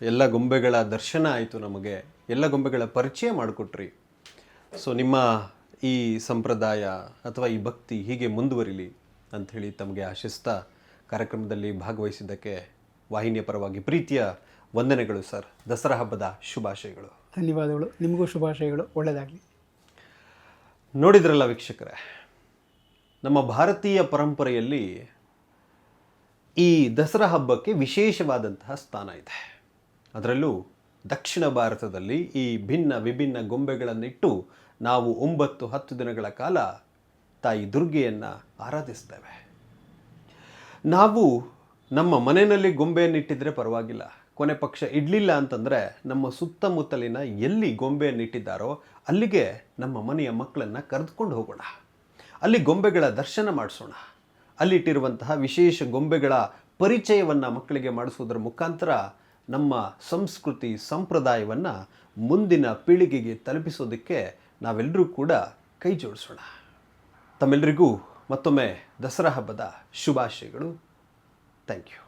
ಎಲ್ಲ ಗೊಂಬೆಗಳ ದರ್ಶನ ಆಯಿತು, ನಮಗೆ ಎಲ್ಲ ಗೊಂಬೆಗಳ ಪರಿಚಯ ಮಾಡಿಕೊಟ್ರಿ. ಸೊ ನಿಮ್ಮ ಈ ಸಂಪ್ರದಾಯ ಅಥವಾ ಈ ಭಕ್ತಿ ಹೀಗೆ ಮುಂದುವರಿಲಿ ಅಂಥೇಳಿ ತಮಗೆ ಆಶಿಸ್ತಾ ಕಾರ್ಯಕ್ರಮದಲ್ಲಿ ಭಾಗವಹಿಸಿದ್ದಕ್ಕೆ ವಾಹಿನಿಯ ಪರವಾಗಿ ಪ್ರೀತಿಯ ವಂದನೆಗಳು ಸರ್. ದಸರಾ ಹಬ್ಬದ ಶುಭಾಶಯಗಳು. ಧನ್ಯವಾದಗಳು. ನಿಮಗೂ ಶುಭಾಶಯಗಳು. ಒಳ್ಳೆಯದಾಗಲಿ. ನೋಡಿದ್ರಲ್ಲ ವೀಕ್ಷಕರೇ, ನಮ್ಮ ಭಾರತೀಯ ಪರಂಪರೆಯಲ್ಲಿ ಈ ದಸರಾ ಹಬ್ಬಕ್ಕೆ ವಿಶೇಷವಾದಂತಹ ಸ್ಥಾನ ಇದೆ. ಅದರಲ್ಲೂ ದಕ್ಷಿಣ ಭಾರತದಲ್ಲಿ ಈ ಭಿನ್ನ ವಿಭಿನ್ನ ಗೊಂಬೆಗಳನ್ನಿಟ್ಟು ನಾವು 9-10 ದಿನಗಳ ಕಾಲ ತಾಯಿ ದುರ್ಗೆಯನ್ನು ಆರಾಧಿಸ್ತೇವೆ. ನಾವು ನಮ್ಮ ಮನೆಯಲ್ಲಿ ಗೊಂಬೆಯನ್ನಿಟ್ಟಿದ್ರೆ ಪರವಾಗಿಲ್ಲ, ಕೊನೆ ಪಕ್ಷ ಇಡಲಿಲ್ಲ ಅಂತಂದರೆ ನಮ್ಮ ಸುತ್ತಮುತ್ತಲಿನ ಎಲ್ಲಿ ಗೊಂಬೆಯನ್ನಿಟ್ಟಿದ್ದಾರೋ ಅಲ್ಲಿಗೆ ನಮ್ಮ ಮನೆಯ ಮಕ್ಕಳನ್ನು ಕರೆದುಕೊಂಡು ಹೋಗೋಣ, ಅಲ್ಲಿ ಗೊಂಬೆಗಳ ದರ್ಶನ ಮಾಡಿಸೋಣ. ಅಲ್ಲಿಟ್ಟಿರುವಂತಹ ವಿಶೇಷ ಗೊಂಬೆಗಳ ಪರಿಚಯವನ್ನು ಮಕ್ಕಳಿಗೆ ಮಾಡಿಸೋದ್ರ ಮುಖಾಂತರ ನಮ್ಮ ಸಂಸ್ಕೃತಿ ಸಂಪ್ರದಾಯವನ್ನು ಮುಂದಿನ ಪೀಳಿಗೆಗೆ ತಲುಪಿಸೋದಕ್ಕೆ ನಾವೆಲ್ಲರೂ ಕೂಡ ಕೈ ಜೋಡಿಸೋಣ. ತಮ್ಮೆಲ್ಲರಿಗೂ ಮತ್ತೊಮ್ಮೆ ದಸರಾ ಹಬ್ಬದ ಶುಭಾಶಯಗಳು. Thank you.